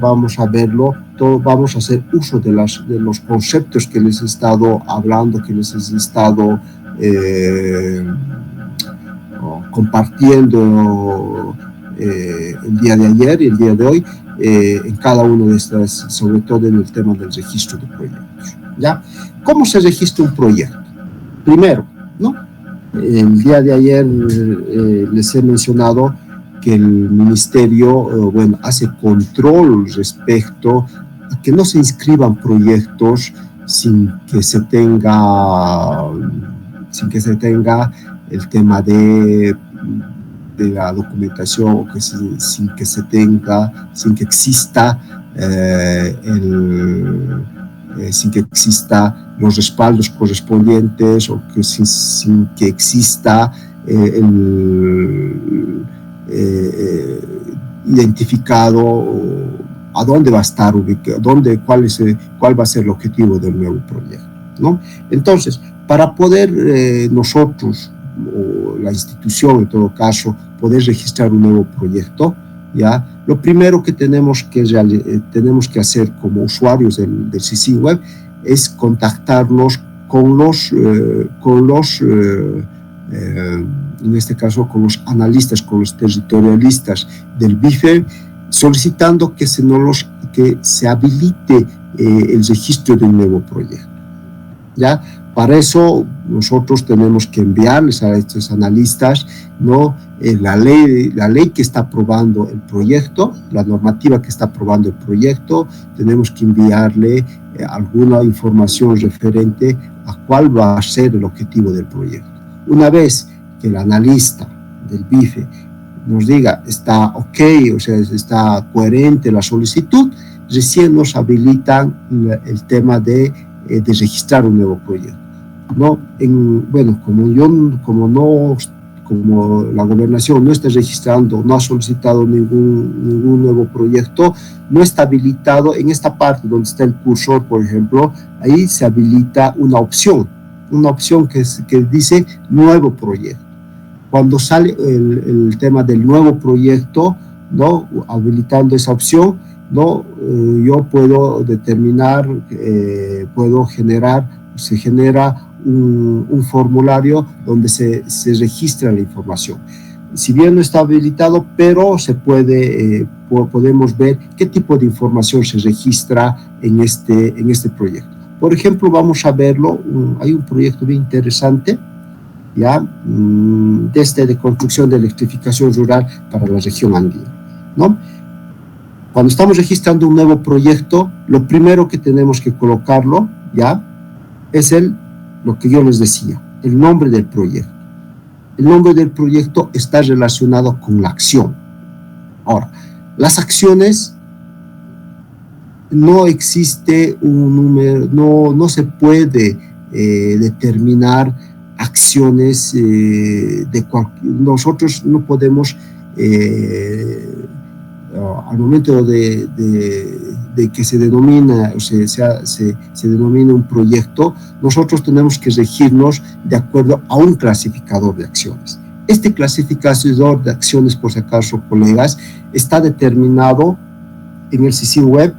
vamos a verlo, vamos a hacer uso de los conceptos que les he estado hablando, que les he estado compartiendo el día de ayer y el día de hoy, en cada uno de estas, sobre todo en el tema del registro de proyectos, ¿ya? ¿Cómo se registra un proyecto? Primero, ¿no? El día de ayer les he mencionado que el ministerio, hace control respecto a que no se inscriban proyectos sin que se tenga el tema de la documentación, o sin que exista los respaldos correspondientes, o que sin que exista identificado a dónde va a estar ubicado, cuál va a ser el objetivo del nuevo proyecto, ¿no? Entonces, para poder nosotros, o la institución en todo caso, poder registrar un nuevo proyecto, ¿ya? Lo primero que tenemos que hacer como usuarios del CICIN Web es contactarnos con los en este caso con los analistas, con los territorialistas del BIFE, solicitando que se habilite el registro de un nuevo proyecto, ¿ya? Para eso nosotros tenemos que enviarles a estos analistas, ¿no? La ley que está aprobando el proyecto, la normativa que está aprobando el proyecto. Tenemos que enviarle alguna información referente a cuál va a ser el objetivo del proyecto. Una vez que el analista del BIFE nos diga está ok, o sea, está coherente la solicitud, recién nos habilitan el tema de registrar un nuevo proyecto, ¿no? Como la gobernación no está registrando, no ha solicitado ningún nuevo proyecto, no está habilitado en esta parte donde está el cursor, por ejemplo, ahí se habilita una opción que dice nuevo proyecto. Cuando sale el tema del nuevo proyecto, ¿no? Habilitando esa opción, ¿no? Yo puedo determinar, se genera un formulario donde se registra la información. Si bien no está habilitado, pero podemos ver qué tipo de información se registra en este proyecto. Por ejemplo, vamos a verlo, hay un proyecto bien interesante, ¿ya? De construcción de electrificación rural para la región andina, ¿no? cuando estamos registrando un nuevo proyecto, lo primero que tenemos que colocarlo, ¿ya? Es lo que yo les decía, el nombre del proyecto. El nombre del proyecto está relacionado con la acción. Ahora, las acciones, no existe un número, no se puede determinar acciones nosotros no podemos, al momento de que se denomina, o se denomina un proyecto, nosotros tenemos que regirnos de acuerdo a un clasificador de acciones. Este clasificador de acciones, por si acaso, colegas, está determinado en el CICIN web.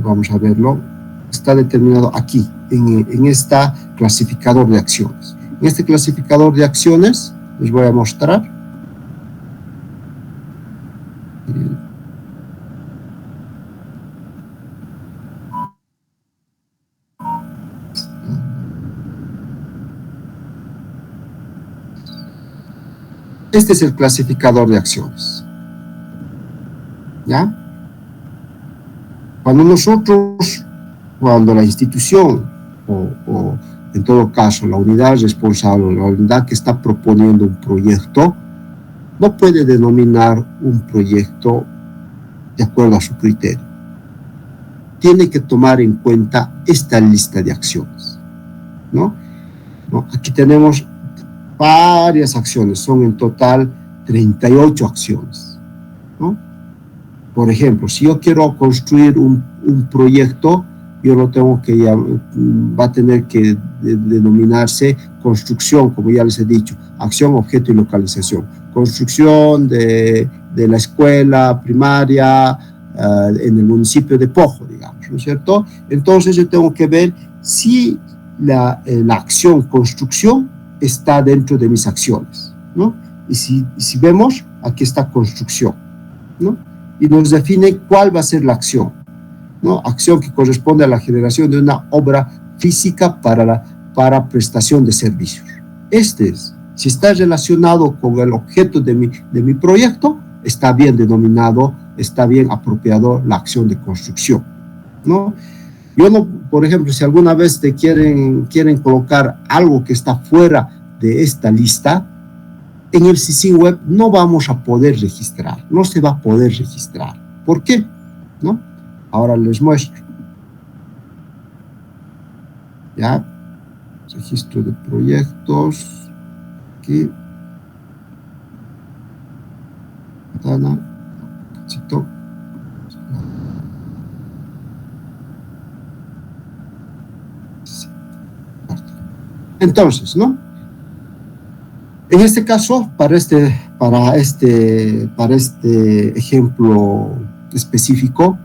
Vamos a verlo. Está determinado aquí, en este clasificador de acciones. En este clasificador de acciones, les voy a mostrar. Este es el clasificador de acciones. ¿Ya? Cuando la institución, o en todo caso la unidad responsable, la unidad que está proponiendo un proyecto, no puede denominar un proyecto de acuerdo a su criterio. Tiene que tomar en cuenta esta lista de acciones, ¿no? Aquí tenemos varias acciones, son en total 38 acciones, ¿no? Por ejemplo, si yo quiero construir un proyecto, yo lo tengo que va a tener que denominarse construcción, como ya les he dicho, acción, objeto y localización. Construcción de la escuela primaria en el municipio de Pojo, digamos, ¿no es cierto? Entonces yo tengo que ver si la acción construcción está dentro de mis acciones, ¿no? Y si vemos, aquí está construcción, ¿no? Y nos define cuál va a ser la acción, ¿no? Acción que corresponde a la generación de una obra física para prestación de servicios. Si está relacionado con el objeto de mi proyecto, está bien denominado, está bien apropiado la acción de construcción, ¿no? Por ejemplo, si alguna vez te quieren colocar algo que está fuera de esta lista, en el CICIN web no vamos a poder registrar, no se va a poder registrar. ¿Por qué? ¿No? Ahora les muestro. Ya, registro de proyectos, aquí. Ventana, cachito. Entonces, ¿no? En este caso, para este ejemplo específico,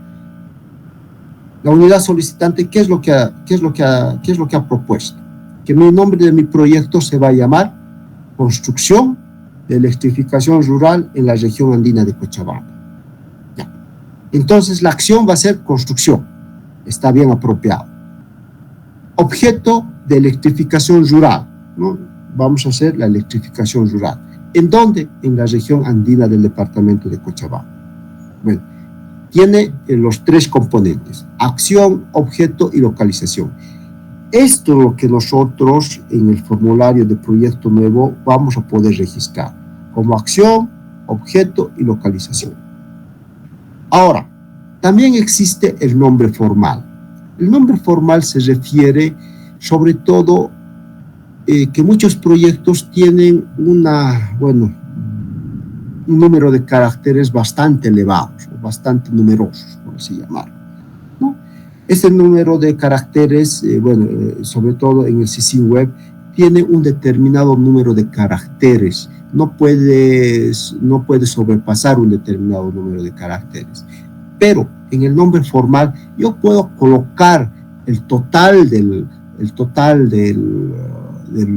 la unidad solicitante, ¿qué es lo que ha propuesto? Que el nombre de mi proyecto se va a llamar Construcción de Electrificación Rural en la región andina de Cochabamba. Ya. Entonces, la acción va a ser construcción. Está bien apropiado. Objeto de electrificación rural, ¿no? Vamos a hacer la electrificación rural. ¿En dónde? En la región andina del departamento de Cochabamba. Bueno, tiene los tres componentes: acción, objeto y localización. Esto es lo que nosotros en el formulario de proyecto nuevo vamos a poder registrar como acción, objeto y localización. Ahora, también existe el nombre formal. El nombre formal se refiere sobre todo que muchos proyectos tienen un número de caracteres bastante elevados, o bastante numerosos, por así llamarlo, ¿no? Este número de caracteres, sobre todo en el CICIN web, tiene un determinado número de caracteres, no puede sobrepasar un determinado número de caracteres. Pero en el nombre formal yo puedo colocar el total del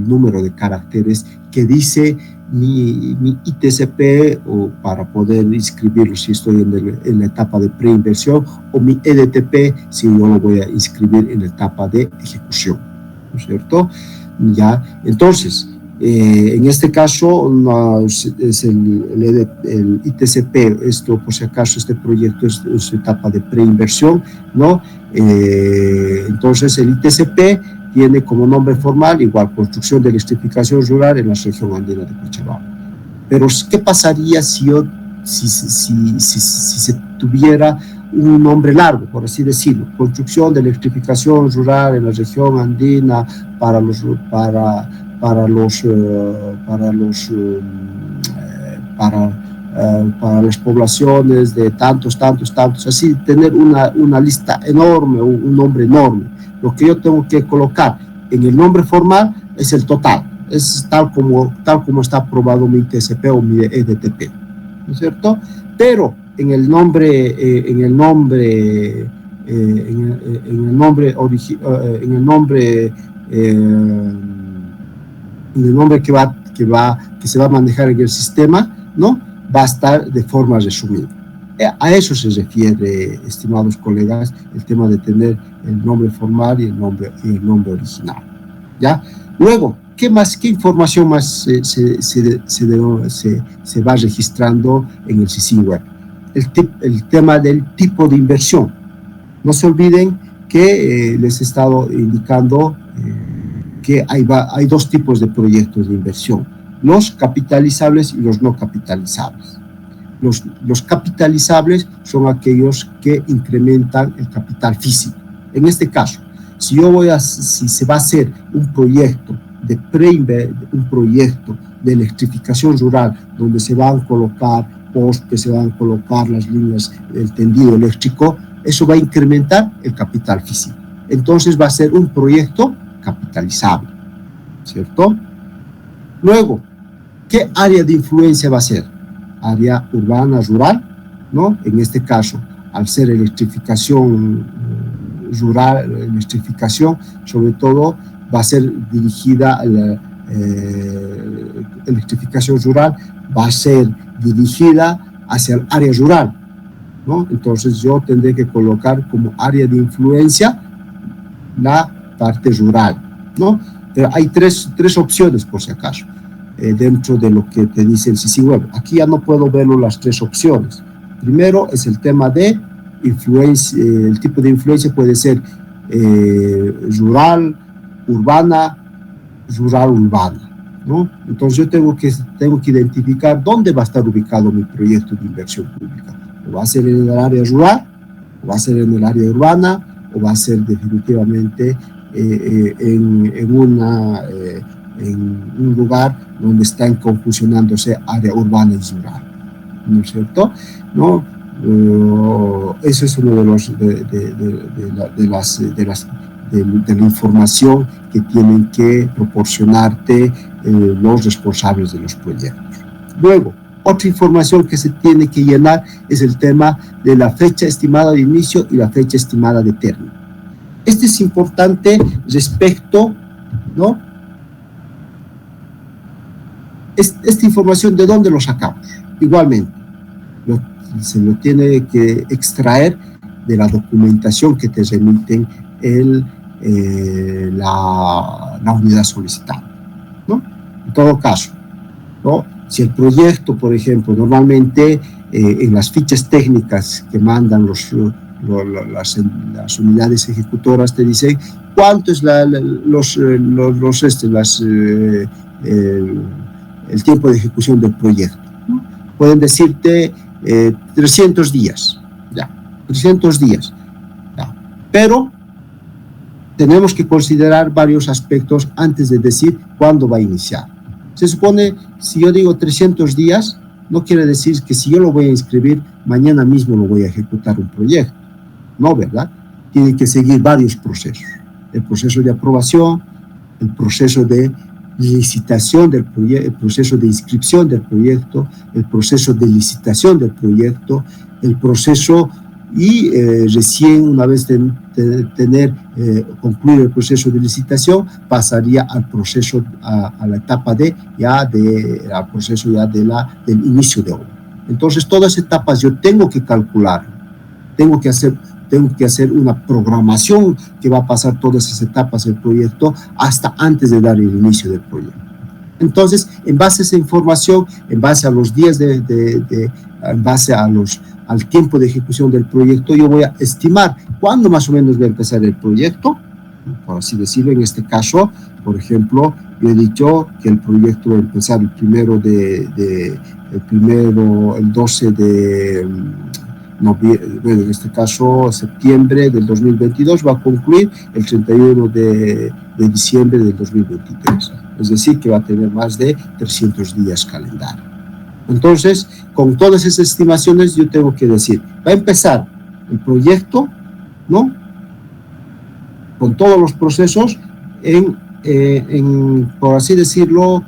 número de caracteres que dice mi ITCP, o para poder inscribirlo si estoy en la etapa de preinversión, o mi EDTP si yo lo voy a inscribir en la etapa de ejecución, ¿no es cierto? Ya, entonces, En este caso es el ITCP, esto por si acaso este proyecto es su etapa de preinversión, ¿no? Entonces el ITCP tiene como nombre formal igual construcción de electrificación rural en la región andina de Cochabamba. Pero ¿qué pasaría si se tuviera un nombre largo, por así decirlo? Construcción de electrificación rural en la región andina para las poblaciones de tantos, así tener una lista enorme, un nombre enorme. Lo que yo tengo que colocar en el nombre formal es el total, es tal como está aprobado mi ITCP o mi EDTP, ¿no es cierto? Pero en el nombre que se va a manejar en el sistema, ¿no? Va a estar de forma resumida. A eso se refiere, estimados colegas, el tema de tener el nombre formal y el nombre original, ¿ya? Luego, ¿qué información más se va registrando en el CICIG Web? El tema del tipo de inversión. No se olviden que les he estado indicando que hay dos tipos de proyectos de inversión, los capitalizables y los no capitalizables. Los capitalizables son aquellos que incrementan el capital físico. En este caso, si se va a hacer un proyecto de electrificación rural donde se van a colocar postes, se van a colocar las líneas del tendido eléctrico, eso va a incrementar el capital físico. Entonces va a ser un proyecto capitalizable, ¿cierto? Luego, ¿qué área de influencia va a ser? Área urbana, rural, ¿no? En este caso, al ser electrificación rural, sobre todo, va a ser dirigida a la electrificación rural, va a ser dirigida hacia el área rural, ¿no? Entonces yo tendré que colocar como área de influencia la parte rural, ¿no? Pero hay tres opciones, por si acaso, dentro de lo que te dice el CICIG Web. Aquí ya no puedo verlo las tres opciones. Primero es el tema de influencia, el tipo de influencia puede ser rural, urbana, ¿no? Entonces yo tengo que identificar dónde va a estar ubicado mi proyecto de inversión pública. O va a ser en el área rural, o va a ser en el área urbana, o va a ser definitivamente en un lugar donde están confusionándose área urbana y rural, ¿no es cierto? ¿No? Eso es uno de la información que tienen que proporcionarte los responsables de los proyectos. Luego, otra información que se tiene que llenar es el tema de la fecha estimada de inicio y la fecha estimada de término. Este es importante respecto, ¿no? Esta información, ¿de dónde lo sacamos? Igualmente, se lo tiene que extraer de la documentación que te remiten la unidad solicitada, ¿no? En todo caso, ¿no? Si el proyecto, por ejemplo, normalmente en las fichas técnicas que mandan las unidades ejecutoras te dicen cuánto es el tiempo de ejecución del proyecto, ¿no? Pueden decirte 300 días, ya, 300 días, ya. Pero tenemos que considerar varios aspectos antes de decir cuándo va a iniciar. Se supone, si yo digo 300 días, no quiere decir que si yo lo voy a inscribir, mañana mismo lo voy a ejecutar un proyecto. No, ¿verdad? Tiene que seguir varios procesos. El proceso de aprobación, el proceso de licitación del proyecto, el proceso de inscripción del proyecto, el proceso de licitación del proyecto, el proceso y recién una vez concluido el proceso de licitación pasaría al proceso, a la etapa al proceso del inicio de obra. Entonces todas esas etapas yo tengo que calcular, tengo que hacer una programación que va a pasar todas esas etapas del proyecto hasta antes de dar el inicio del proyecto. Entonces, en base a esa información, en base a los días en base al tiempo de ejecución del proyecto, yo voy a estimar cuándo más o menos va a empezar el proyecto, por así decirlo. En este caso, por ejemplo, yo he dicho que el proyecto va a empezar el 12 de noviembre, bueno, en este caso septiembre del 2022, va a concluir el 31 de diciembre del 2023. Es decir, que va a tener más de 300 días calendario. Entonces, con todas esas estimaciones, yo tengo que decir, va a empezar el proyecto, ¿no?, con todos los procesos por así decirlo,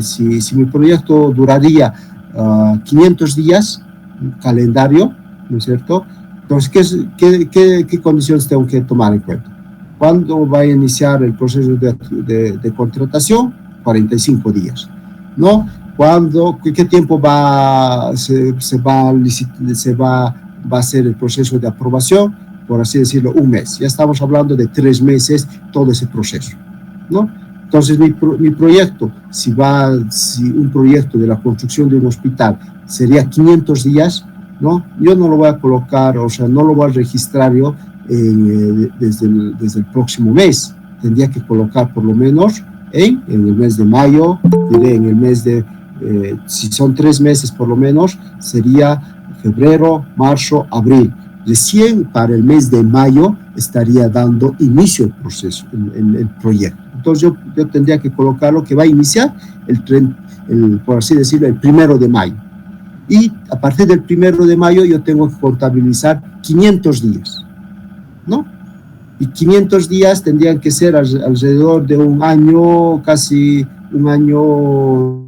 si mi proyecto duraría 500 días calendario, ¿no es cierto? Entonces, ¿qué condiciones tengo que tomar en cuenta? ¿Cuándo va a iniciar el proceso de contratación? 45 días, ¿no? ¿Qué tiempo va a hacer el proceso de aprobación? Por así decirlo, un mes. Ya estamos hablando de 3 meses todo ese proceso, ¿no? Entonces, mi proyecto, si un proyecto de la construcción de un hospital sería 500 días, ¿no? Yo no lo voy a colocar, o sea, no lo voy a registrar yo desde el próximo mes. Tendría que colocar por lo menos en el mes de mayo, diré en el mes de, si son 3 meses por lo menos, sería febrero, marzo, abril. Recién para el mes de mayo estaría dando inicio al proceso, el proyecto. Entonces yo tendría que colocarlo que va a iniciar por así decirlo, el 1 de mayo. Y a partir del 1 de mayo yo tengo que contabilizar 500 días, ¿no? Y 500 días tendrían que ser alrededor de un año, casi un año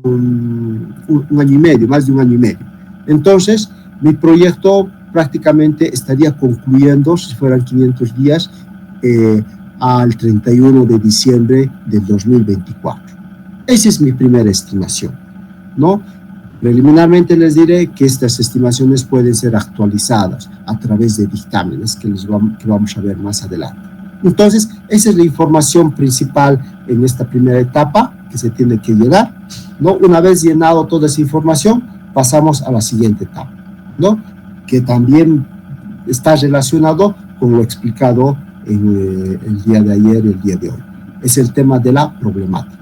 y medio, más de un año y medio. Entonces, mi proyecto prácticamente estaría concluyendo, si fueran 500 días, al 31 de diciembre del 2024. Esa es mi primera estimación, ¿no? Preliminarmente les diré que estas estimaciones pueden ser actualizadas a través de dictámenes que vamos a ver más adelante. Entonces, esa es la información principal en esta primera etapa que se tiene que llenar, ¿no? Una vez llenado toda esa información, pasamos a la siguiente etapa, ¿no?, que también está relacionado con lo explicado en el día de ayer y el día de hoy. Es el tema de la problemática.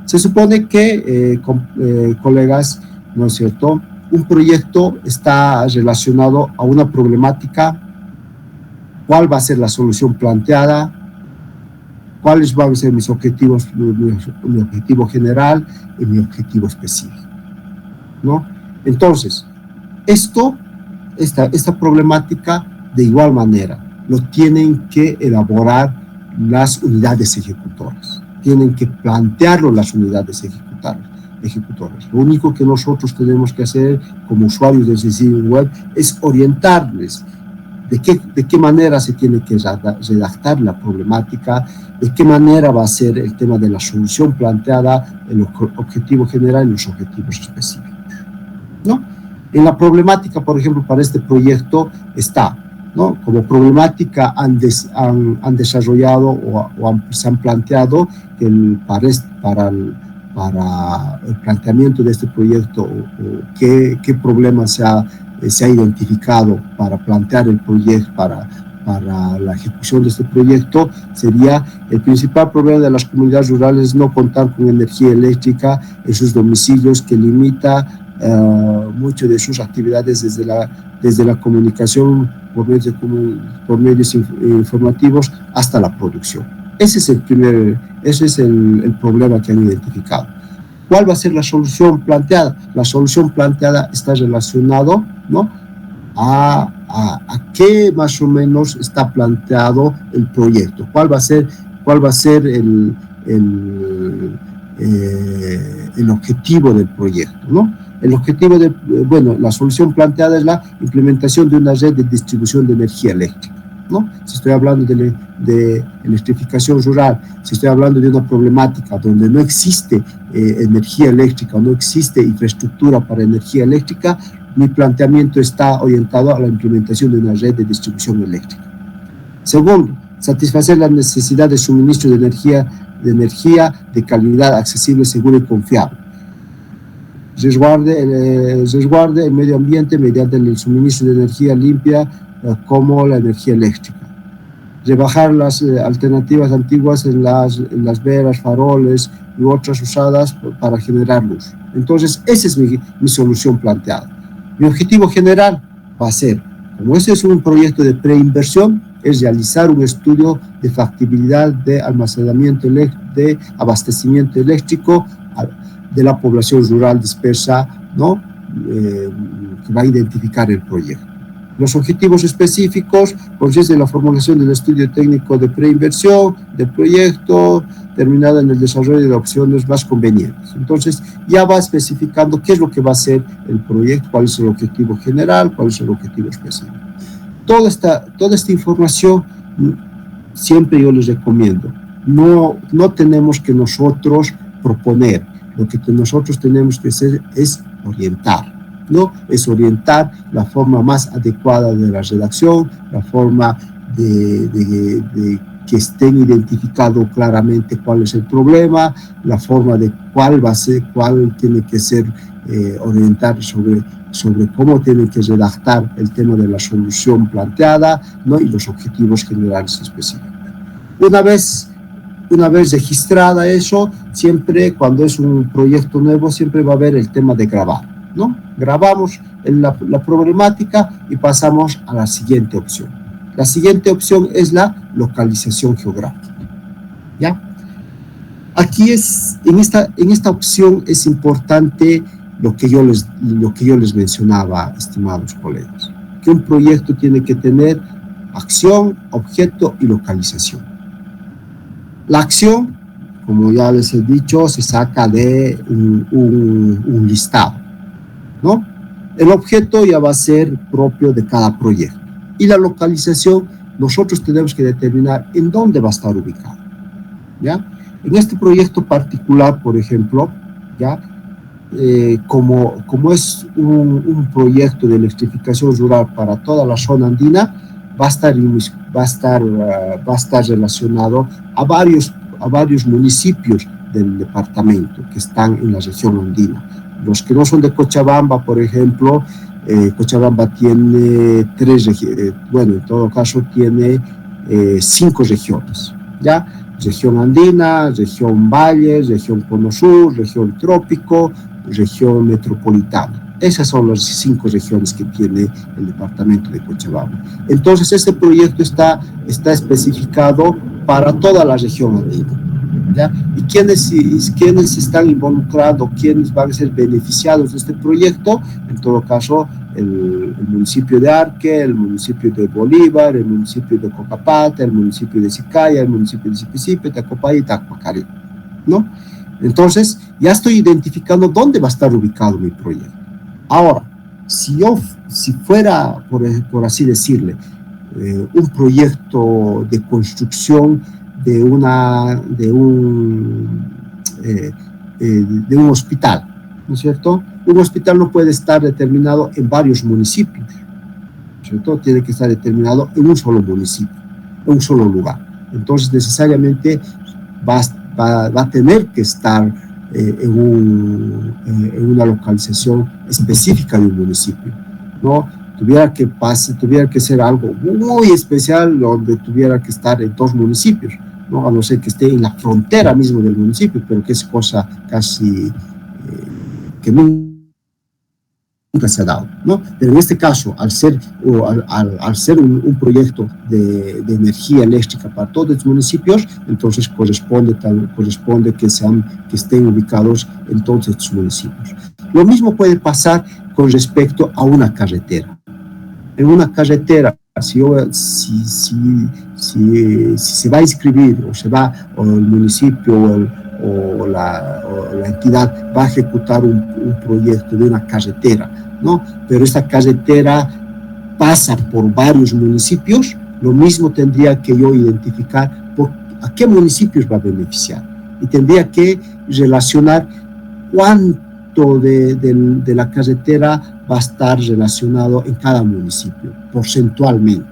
Se supone que, colegas, ¿no es cierto?, un proyecto está relacionado a una problemática. ¿Cuál va a ser la solución planteada? ¿Cuáles van a ser mis objetivos, mi objetivo general y mi objetivo específico, ¿no? Entonces, esta problemática, de igual manera, lo tienen que elaborar las unidades ejecutoras. Tienen que plantearlo las unidades ejecutoras. Lo único que nosotros tenemos que hacer como usuarios del CICIG Web es orientarles de qué manera se tiene que redactar la problemática, de qué manera va a ser el tema de la solución planteada, el objetivo general y los objetivos específicos, ¿no? En la problemática, por ejemplo, para este proyecto está, ¿no?, como problemática han desarrollado o se han planteado que para el planteamiento de este proyecto, qué problema se ha identificado para plantear el proyecto, para la ejecución de este proyecto, sería el principal problema de las comunidades rurales no contar con energía eléctrica en sus domicilios, que limita mucho de sus actividades desde la comunicación por medios informativos hasta la producción. Ese es el problema que han identificado. ¿Cuál va a ser la solución planteada? La solución planteada está relacionado, ¿no?, a qué más o menos está planteado el proyecto. ¿Cuál va a ser el objetivo del proyecto, ¿no? El objetivo la solución planteada es la implementación de una red de distribución de energía eléctrica, ¿no? Si estoy hablando de electrificación rural, si estoy hablando de una problemática donde no existe energía eléctrica o no existe infraestructura para energía eléctrica, mi planteamiento está orientado a la implementación de una red de distribución eléctrica. Segundo, satisfacer la necesidad de suministro de energía de energía de calidad accesible, segura y confiable. Resguarde el medio ambiente mediante el suministro de energía limpia como la energía eléctrica. Rebajar las alternativas antiguas en las velas, faroles y otras usadas para generar luz. Entonces, esa es mi solución planteada. Mi objetivo general va a ser, como este es un proyecto de preinversión, es realizar un estudio de factibilidad de almacenamiento de abastecimiento eléctrico de la población rural dispersa, ¿no? Que va a identificar el proyecto. Los objetivos específicos consisten en la formulación del estudio técnico de preinversión del proyecto, terminado en el desarrollo de opciones más convenientes. Entonces, ya va especificando qué es lo que va a ser el proyecto, cuál es el objetivo general, cuál es el objetivo específico. Toda esta información, siempre yo les recomiendo, no tenemos que nosotros proponer, lo que nosotros tenemos que hacer es orientar, ¿no? Es orientar la forma más adecuada de la redacción, la forma de que estén identificado claramente cuál es el problema, la forma de cuál tiene que ser orientar sobre cómo tiene que redactar el tema de la solución planteada, ¿no? Y los objetivos generales específicos. Una vez registrada eso, siempre cuando es un proyecto nuevo, siempre va a haber el tema de grabar, ¿no? Grabamos la problemática y pasamos a la siguiente opción. La siguiente opción es la localización geográfica, ¿ya? Aquí en esta opción es importante lo que yo les mencionaba, estimados colegas, que un proyecto tiene que tener acción, objeto y localización. La acción, como ya les he dicho, se saca de un listado, ¿no? El objeto ya va a ser propio de cada proyecto. Y la localización, nosotros tenemos que determinar en dónde va a estar ubicado, ¿ya? En este proyecto particular, por ejemplo, ¿ya? Como es un proyecto de electrificación rural para toda la zona andina, va a estar relacionado a varios municipios del departamento que están en la región andina. Los que no son de Cochabamba, por ejemplo, Cochabamba tiene en todo caso tiene 5 regiones, ¿ya? Región andina, región valle, región cono sur, región trópico, región metropolitana. Esas son las 5 regiones que tiene el departamento de Cochabamba. Entonces, este proyecto está especificado para toda la región andina, ¿ya? ¿Y quiénes están involucrados, quiénes van a ser beneficiados de este proyecto? En todo caso, el municipio de Arque, el municipio de Bolívar, el municipio de Cocapata, el municipio de Sicaya, el municipio de Zipizipe, Tacopay y Tacpacarí, ¿no? Entonces, ya estoy identificando dónde va a estar ubicado mi proyecto. Ahora, si fuera, por así decirle, un proyecto de construcción de un hospital, ¿no es cierto? Un hospital no puede estar determinado en varios municipios, ¿no es cierto? Tiene que estar determinado en un solo municipio, en un solo lugar. Entonces, necesariamente va a tener que estar en una localización específica de un municipio, ¿no? Tuviera que ser algo muy especial donde tuviera que estar en 2 municipios, ¿no? A no ser que esté en la frontera mismo del municipio, pero que es cosa casi que nunca se ha dado, ¿no? Pero en este caso, al ser un proyecto de energía eléctrica para todos los municipios, entonces corresponde que estén ubicados en todos estos municipios. Lo mismo puede pasar con respecto a una carretera. En una carretera, si se va a inscribir o el municipio o la entidad va a ejecutar un proyecto de una carretera, ¿no? Pero esta carretera pasa por varios municipios, lo mismo tendría que yo identificar a qué municipios va a beneficiar y tendría que relacionar cuánto de la carretera va a estar relacionado en cada municipio, porcentualmente,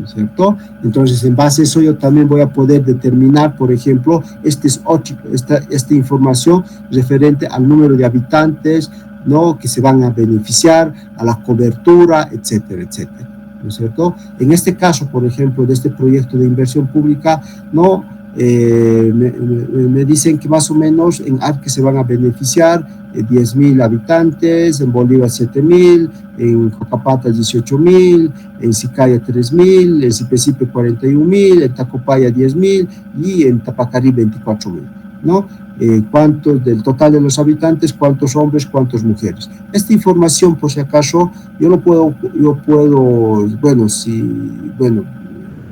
¿no es cierto? Entonces, en base a eso, yo también voy a poder determinar, por ejemplo, esta información referente al número de habitantes, ¿no?, que se van a beneficiar, a la cobertura, etcétera, etcétera, ¿no es cierto? En este caso, por ejemplo, de este proyecto de inversión pública, ¿no?, me dicen que más o menos en Arque se van a beneficiar 10.000 habitantes, en Bolívar 7.000, en Cocapata 18.000, en Sicaya 3.000, en Sipesipe 41.000, en Tacopaya 10.000 y en Tapacarí 24.000, ¿no? ¿Cuántos del total de los habitantes, cuántos hombres, cuántas mujeres? Esta información, por si acaso, yo puedo,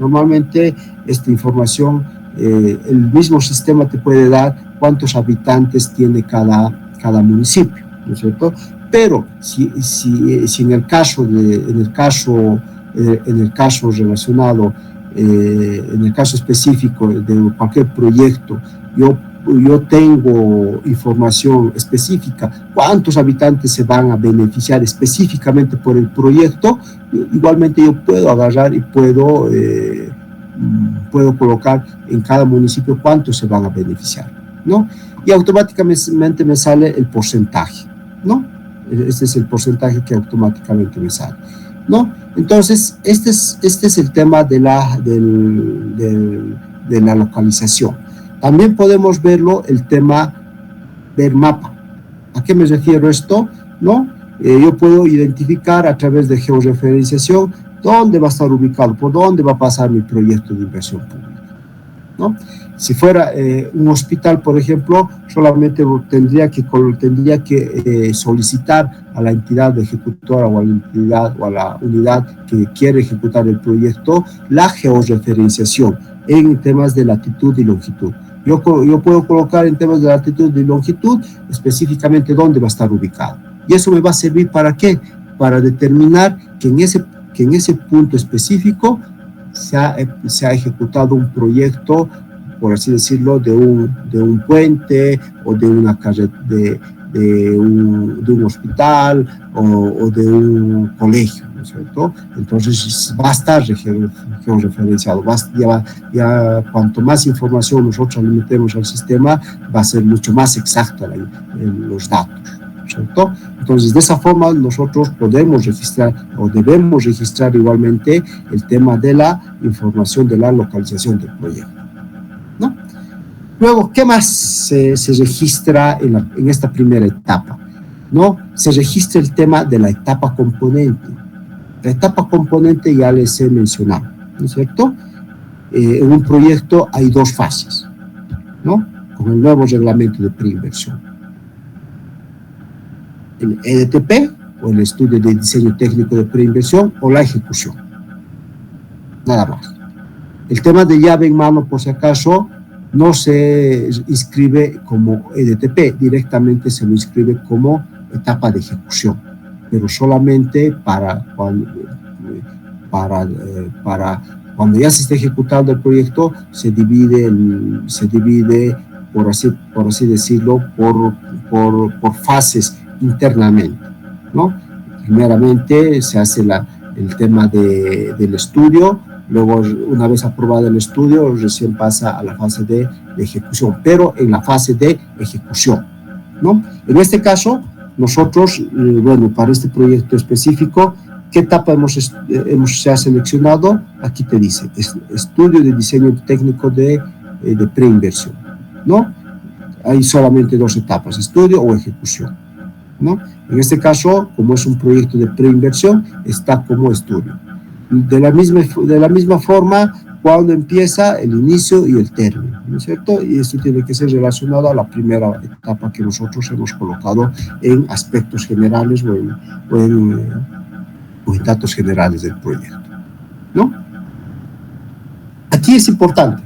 normalmente esta información, el mismo sistema te puede dar cuántos habitantes tiene cada municipio, ¿no es cierto? Pero si en el caso relacionado, en el caso específico de cualquier proyecto, yo tengo información específica, cuántos habitantes se van a beneficiar específicamente por el proyecto, igualmente yo puedo agarrar y puedo colocar en cada municipio cuántos se van a beneficiar, ¿no? Y automáticamente me sale el porcentaje, ¿no? Este es el porcentaje que automáticamente me sale, ¿no? Entonces, este es el tema de la localización. También podemos verlo, el tema del mapa. ¿A qué me refiero esto? ¿No? Yo puedo identificar a través de georreferenciación dónde va a estar ubicado, por dónde va a pasar mi proyecto de inversión pública, ¿no? Si fuera un hospital, por ejemplo, solamente tendría que solicitar a la entidad ejecutora o a la entidad o a la unidad que quiere ejecutar el proyecto la georreferenciación en temas de latitud y longitud. Yo puedo colocar en temas de latitud y longitud específicamente dónde va a estar ubicado. Y eso me va a servir ¿para qué? Para determinar que en ese punto específico se ha ejecutado un proyecto, por así decirlo, de un puente o de una de un hospital o de un colegio, ¿no es cierto? Entonces va a estar georreferenciado. Ya cuanto más información nosotros le metemos al sistema, va a ser mucho más exacto los datos, ¿cierto? Entonces, de esa forma nosotros podemos registrar o debemos registrar igualmente el tema de la información de la localización del proyecto, ¿no? Luego, ¿qué más se registra en esta primera etapa? ¿No? Se registra el tema de la etapa componente. La etapa componente ya les he mencionado, ¿no es cierto? En un proyecto hay dos fases, ¿no? Con el nuevo reglamento de preinversión. El EDTP, o el estudio de diseño técnico de preinversión, o la ejecución. Nada más. El tema de llave en mano, por si acaso, no se inscribe como EDTP, directamente se lo inscribe como etapa de ejecución, pero solamente para cuando ya se esté ejecutando el proyecto, se divide por así decirlo, por fases internamente, ¿no? Primeramente se hace el tema del estudio, luego una vez aprobado el estudio, recién pasa a la fase de ejecución, pero en la fase de ejecución, ¿no? En este caso, nosotros, para este proyecto específico, ¿qué etapa se ha seleccionado? Aquí te dice, estudio de diseño técnico de preinversión, ¿no? Hay solamente dos etapas, estudio o ejecución, ¿no? En este caso, como es un proyecto de preinversión, está como estudio. De la misma forma, cuando empieza el inicio y el término, ¿no es cierto? Y esto tiene que ser relacionado a la primera etapa que nosotros hemos colocado en aspectos generales o en datos generales del proyecto, ¿no? Aquí es importante,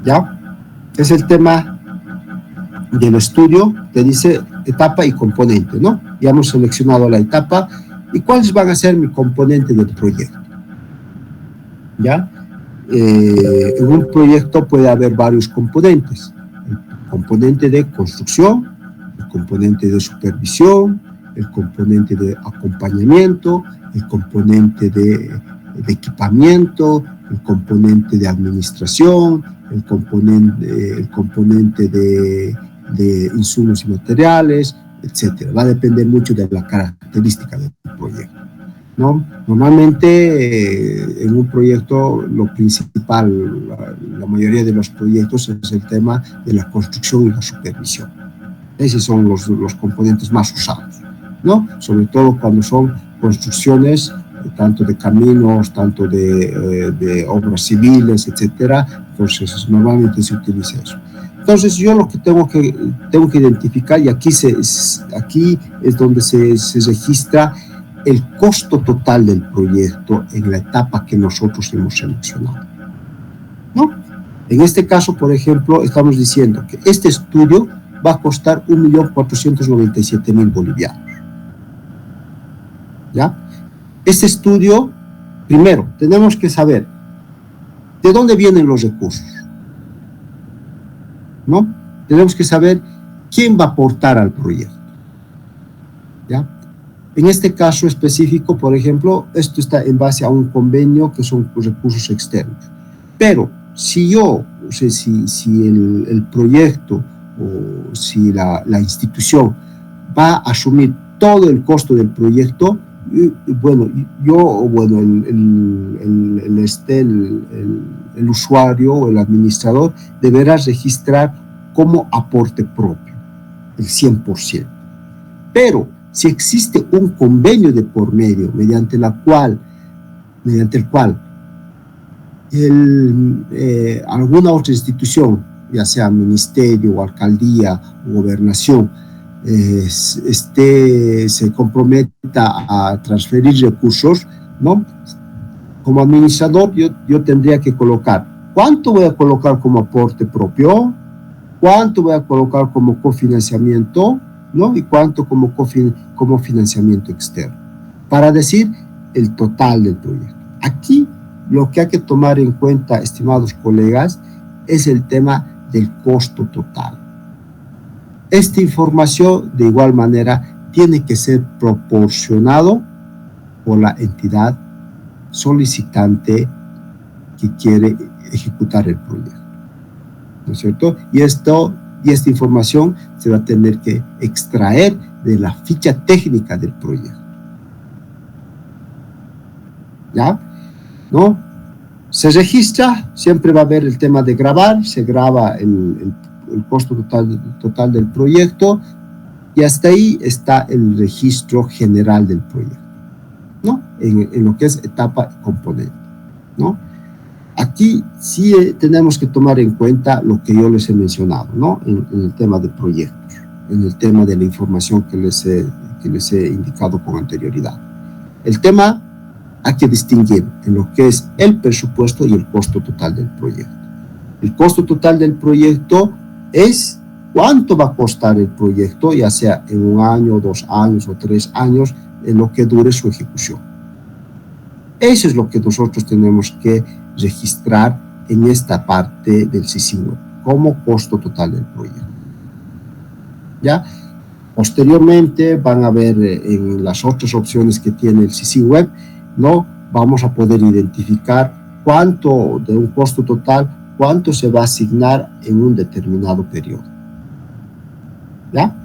¿ya? Es el tema del estudio, te dice etapa y componente, ¿no? Ya hemos seleccionado la etapa y cuáles van a ser mi componente del proyecto, ¿ya? En un proyecto puede haber varios componentes: el componente de construcción, el componente de supervisión, el componente de acompañamiento, el componente de de equipamiento, el componente de administración, el componente de insumos y materiales, etcétera. Va a depender mucho de la característica del proyecto, ¿no? Normalmente en un proyecto lo principal, la mayoría de los proyectos es el tema de la construcción y la supervisión. Esos son los componentes más usados, ¿no? Sobre todo cuando son construcciones tanto de caminos, tanto de obras civiles, etcétera. Entonces normalmente se utiliza eso. Entonces yo lo que tengo que identificar, y aquí es donde se registra el costo total del proyecto en la etapa que nosotros hemos seleccionado, ¿no? En este caso, por ejemplo, estamos diciendo que este estudio va a costar 1.497.000 bolivianos. ¿Ya? Este estudio, primero, tenemos que saber de dónde vienen los recursos, ¿no? Tenemos que saber quién va a aportar al proyecto, ¿ya? En este caso específico, por ejemplo, esto está en base a un convenio que son recursos externos. Pero si el proyecto o si la institución va a asumir todo el costo del proyecto, el usuario o el administrador deberá registrar como aporte propio, el 100%. Pero si existe un convenio de por medio mediante el cual alguna otra institución, ya sea ministerio o alcaldía o gobernación, se comprometa a transferir recursos, ¿no? Como administrador yo tendría que colocar cuánto voy a colocar como aporte propio, cuánto voy a colocar como cofinanciamiento, ¿no? Y cuánto como financiamiento externo, para decir el total del proyecto. Aquí lo que hay que tomar en cuenta, estimados colegas, es el tema del costo total. Esta información, de igual manera, tiene que ser proporcionado por la entidad solicitante que quiere ejecutar el proyecto, ¿no es cierto? Y esta información se va a tener que extraer de la ficha técnica del proyecto, ¿ya? ¿No? Se registra, siempre va a haber el tema de grabar, se graba el costo total del proyecto, y hasta ahí está el registro general del proyecto, ¿no? En lo que es etapa y componente, ¿no? Aquí sí tenemos que tomar en cuenta lo que yo les he mencionado, ¿no? En el tema de proyectos, en el tema de la información que les he indicado con anterioridad. El tema hay que distinguir en lo que es el presupuesto y el costo total del proyecto. El costo total del proyecto es cuánto va a costar el proyecto, ya sea en 1 año, 2 años o 3 años, en lo que dure su ejecución. Eso es lo que nosotros tenemos que registrar en esta parte del SISIN como costo total del proyecto. ¿Ya? Posteriormente van a ver en las otras opciones que tiene el SISIN Web, ¿no? Vamos a poder identificar cuánto de un costo total, cuánto se va a asignar en un determinado periodo. ¿Ya?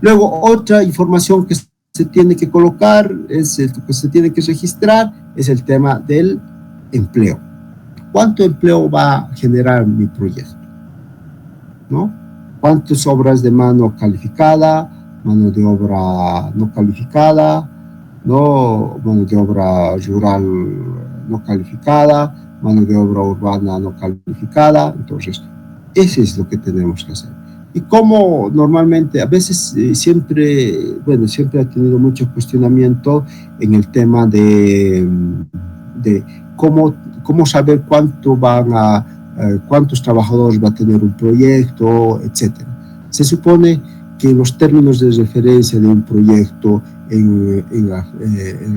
Luego, otra información que se tiene que colocar, que se tiene que registrar, es el tema del empleo. ¿Cuánto empleo va a generar mi proyecto? ¿No? ¿Cuántas obras de mano calificada, mano de obra no calificada, ¿no? Mano de obra rural no calificada, mano de obra urbana no calificada? Entonces, eso es lo que tenemos que hacer. Y como normalmente, a veces siempre ha tenido mucho cuestionamiento en el tema de cómo saber cuántos trabajadores va a tener un proyecto, etc. Se supone que en los términos de referencia de un proyecto,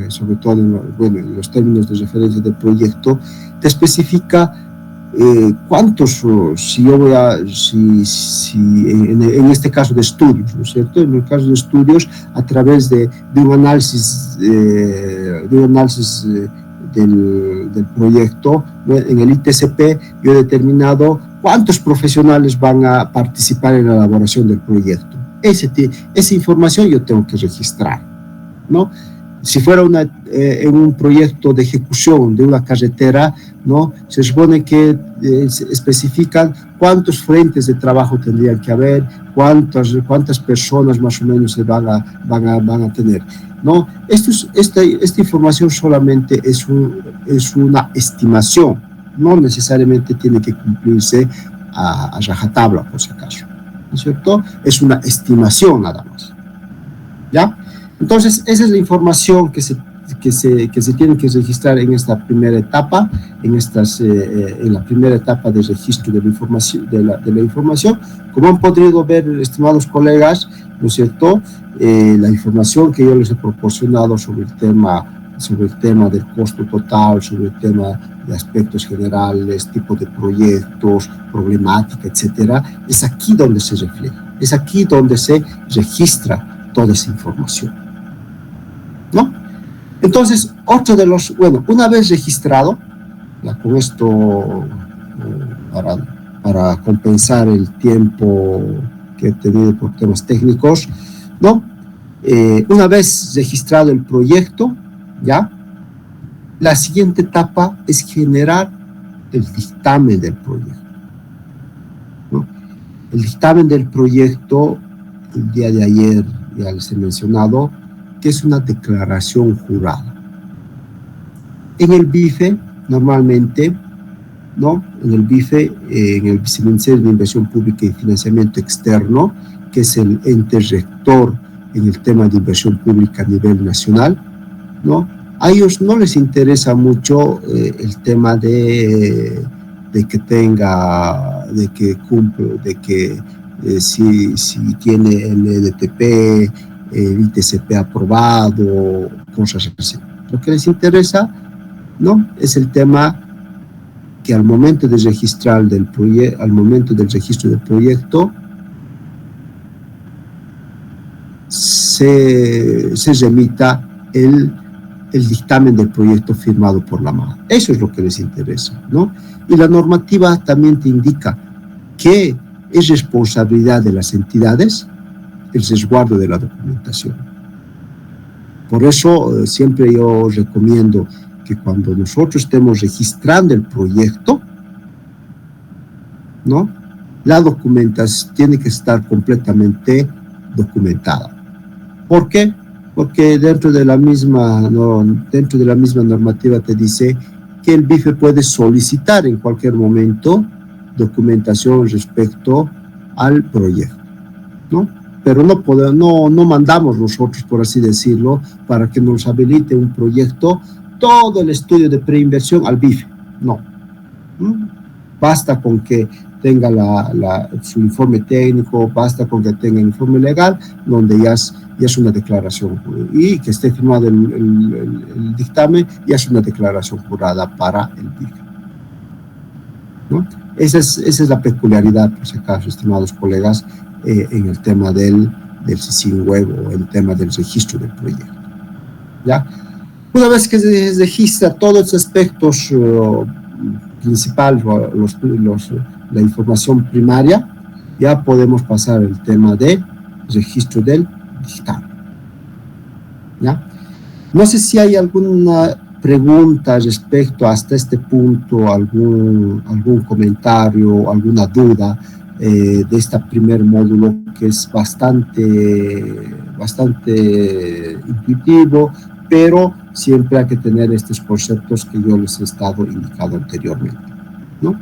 sobre todo en los términos de referencia del proyecto, te especifica cuántos, en este caso de estudios, ¿no es cierto? En el caso de estudios, a través de un análisis del proyecto, ¿no? En el ITCP yo he determinado cuántos profesionales van a participar en la elaboración del proyecto. Esa información yo tengo que registrar, ¿no? Si fuera en un proyecto de ejecución de una carretera, ¿no? Se supone que se especifican cuántos frentes de trabajo tendrían que haber, cuántas personas más o menos se van a tener, ¿no? Esta información solamente es una estimación, no necesariamente tiene que cumplirse a rajatabla, por si acaso, ¿no es cierto? Es una estimación nada más, ¿ya? Entonces, esa es la información que se tiene que registrar en esta primera etapa, en la primera etapa de registro de la información. Como han podido ver, estimados colegas, ¿no es cierto? La información que yo les he proporcionado sobre el tema del costo total, sobre el tema de aspectos generales, tipo de proyectos, problemática, etcétera, es aquí donde se refleja, es aquí donde se registra toda esa información, ¿no? Entonces, una vez registrado, ya con esto, para compensar el tiempo que he tenido por temas técnicos, ¿no? Una vez registrado el proyecto, ¿ya? La siguiente etapa es generar el dictamen del proyecto, ¿no? El dictamen del proyecto, el día de ayer ya les he mencionado, que es una declaración jurada. En el BIFE, normalmente, ¿no? En el BIFE, en el Viceministerio de Inversión Pública y Financiamiento Externo, que es el ente rector en el tema de inversión pública a nivel nacional, ¿no? A ellos no les interesa mucho el tema de que cumple, de que si tiene el EDTP, el ITCP aprobado, cosas así. Lo que les interesa, ¿no? Es el tema que al momento de registrar al momento del registro del proyecto, se remita el dictamen del proyecto firmado por la MAD. Eso es lo que les interesa, ¿no? Y la normativa también te indica que es responsabilidad de las entidades el resguardo de la documentación. Por eso siempre yo recomiendo que cuando nosotros estemos registrando el proyecto, ¿no? La documentación tiene que estar completamente documentada. ¿Por qué? Porque dentro de la misma normativa te dice que el BIFE puede solicitar en cualquier momento documentación respecto al proyecto, ¿no? Pero no mandamos nosotros, por así decirlo, para que nos habilite un proyecto, todo el estudio de preinversión al BIFE, no. Basta con que tenga su informe técnico, basta con que tenga el informe legal, donde ya es una declaración, y que esté firmado el dictamen, ya es una declaración jurada para el BIFE, ¿no? Esa es la peculiaridad, por si acaso, estimados colegas, en el tema del SISIN web o el tema del registro del proyecto, ¿ya? Una vez que se registra todos los aspectos principales, la información primaria, ya podemos pasar al tema de registro del dictamen, ¿ya? No sé si hay alguna pregunta respecto hasta este punto, algún comentario, alguna duda de este primer módulo, que es bastante intuitivo, pero siempre hay que tener estos conceptos que yo les he estado indicando anteriormente, ¿no?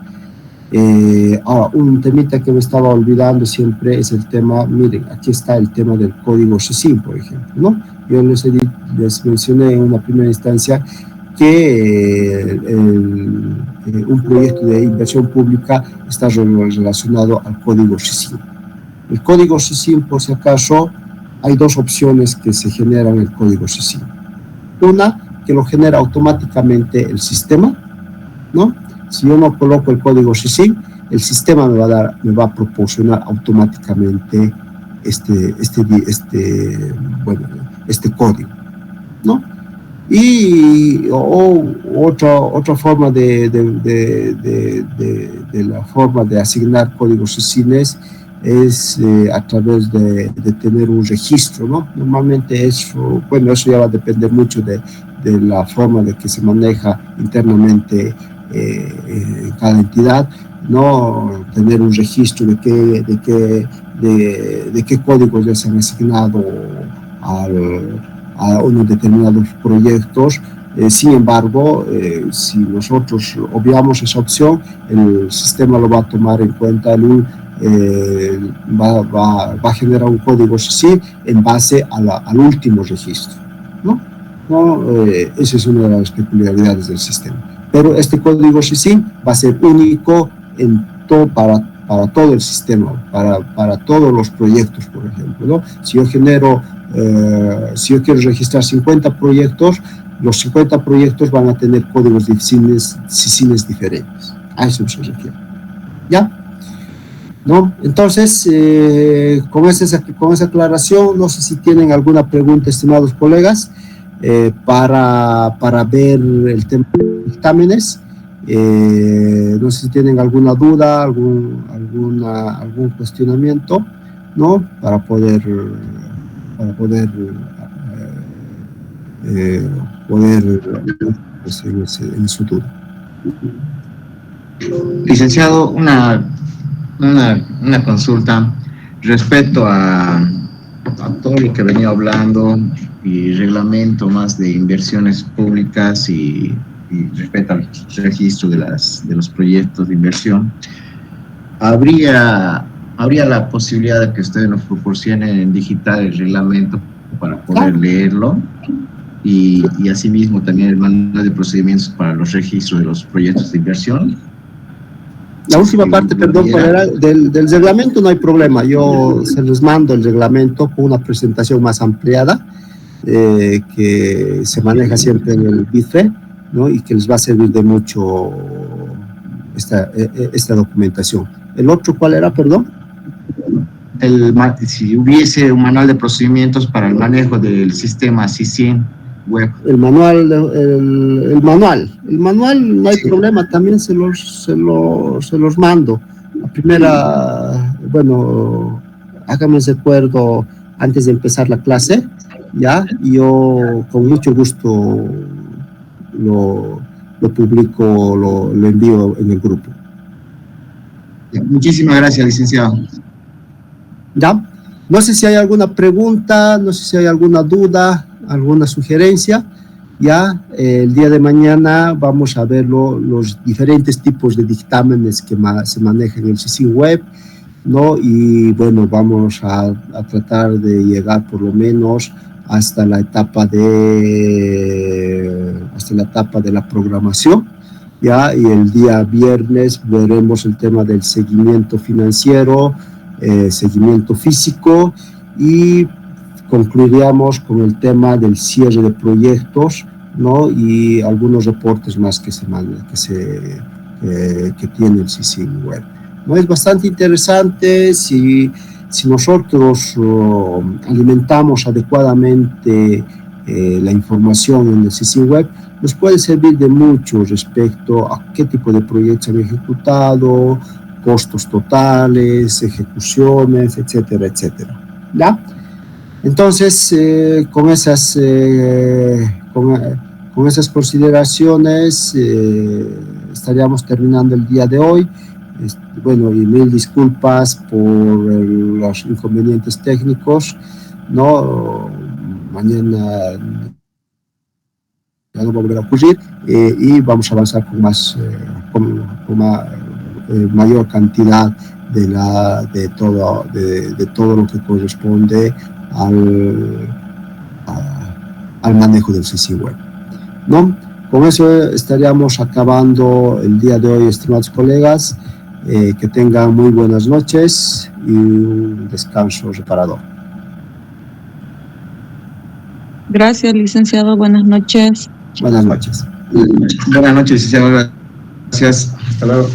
Ahora, un temita que me estaba olvidando siempre es el tema, miren, aquí está el tema del código SISIN, por ejemplo, ¿no? Yo les mencioné en una primera instancia que un proyecto de inversión pública está relacionado al código SISIN. El código SISIN, por si acaso, hay dos opciones que se generan en el código SISIN. Una, que lo genera automáticamente el sistema, ¿no? Si yo no coloco el código SISIN, el sistema me va a proporcionar automáticamente este código, ¿no? Y otra forma de la forma de asignar códigos SYSINES es a través de tener un registro, ¿no? Normalmente eso, bueno, eso ya va a depender mucho de la forma de que se maneja internamente en cada entidad, ¿no? Tener un registro de qué códigos ya se han asignado a unos determinados proyectos. Sin embargo, si nosotros obviamos esa opción, el sistema lo va a tomar en cuenta, va a generar un código SYSIN en base al último registro, ¿no? Esa es una de las peculiaridades del sistema. Pero este código SYSIN va a ser único para todo el sistema, para todos los proyectos, por ejemplo, ¿no? Si yo quiero registrar 50 proyectos, los 50 proyectos van a tener códigos de SYSINES diferentes. A eso se refiere. ¿Ya? ¿No? Entonces, con esa aclaración, no sé si tienen alguna pregunta, estimados colegas, para ver el tema de dictámenes. No sé si tienen alguna duda, algún cuestionamiento, ¿no? Para poder en su duda. Licenciado, una consulta respecto a todo lo que venía hablando y reglamento más de inversiones públicas y respecto al registro de los proyectos de inversión. ¿Habría la posibilidad de que ustedes nos proporcionen en digital el reglamento para poder leerlo? Y asimismo también el manual de procedimientos para los registros de los proyectos de inversión. La última parte, perdón, del reglamento no hay problema. Yo se les mando el reglamento con una presentación más ampliada que se maneja siempre en el BIFE, ¿no? Y que les va a servir de mucho esta documentación. ¿El otro cuál era, perdón? Si hubiese un manual de procedimientos para el manejo del sistema SYSIN web. El manual no hay problema, también se los mando. La primera, bueno, hágame recuerdo antes de empezar la clase, ya, yo con mucho gusto lo publico, lo envío en el grupo. Muchísimas gracias, licenciado. ¿Ya? No sé si hay alguna pregunta, no sé si hay alguna duda, alguna sugerencia. Ya el día de mañana vamos a ver los diferentes tipos de dictámenes que se manejan en el SYSIN web, ¿no? Y bueno, vamos a tratar de llegar por lo menos hasta la etapa de la programación, ya, y el día viernes veremos el tema del seguimiento financiero, seguimiento físico, y concluiríamos con el tema del cierre de proyectos, ¿no? Y algunos reportes más que tiene el SYSIN web. ¿No? Es bastante interesante si nosotros alimentamos adecuadamente la información en el SYSIN web, nos puede servir de mucho respecto a qué tipo de proyectos han ejecutado, costos totales, ejecuciones, etcétera, etcétera. ¿Ya? Entonces, con esas consideraciones estaríamos terminando el día de hoy. Bueno, y mil disculpas por los inconvenientes técnicos, ¿no? Mañana ya no volverá a ocurrir, y vamos a avanzar con mayor cantidad de todo lo que corresponde al manejo del SYSIN web, ¿no? Con eso estaríamos acabando el día de hoy, estimados colegas. Que tengan muy buenas noches y un descanso reparador. Gracias, licenciado. Buenas noches. Buenas noches. Buenas noches, licenciado. Gracias. Hasta luego.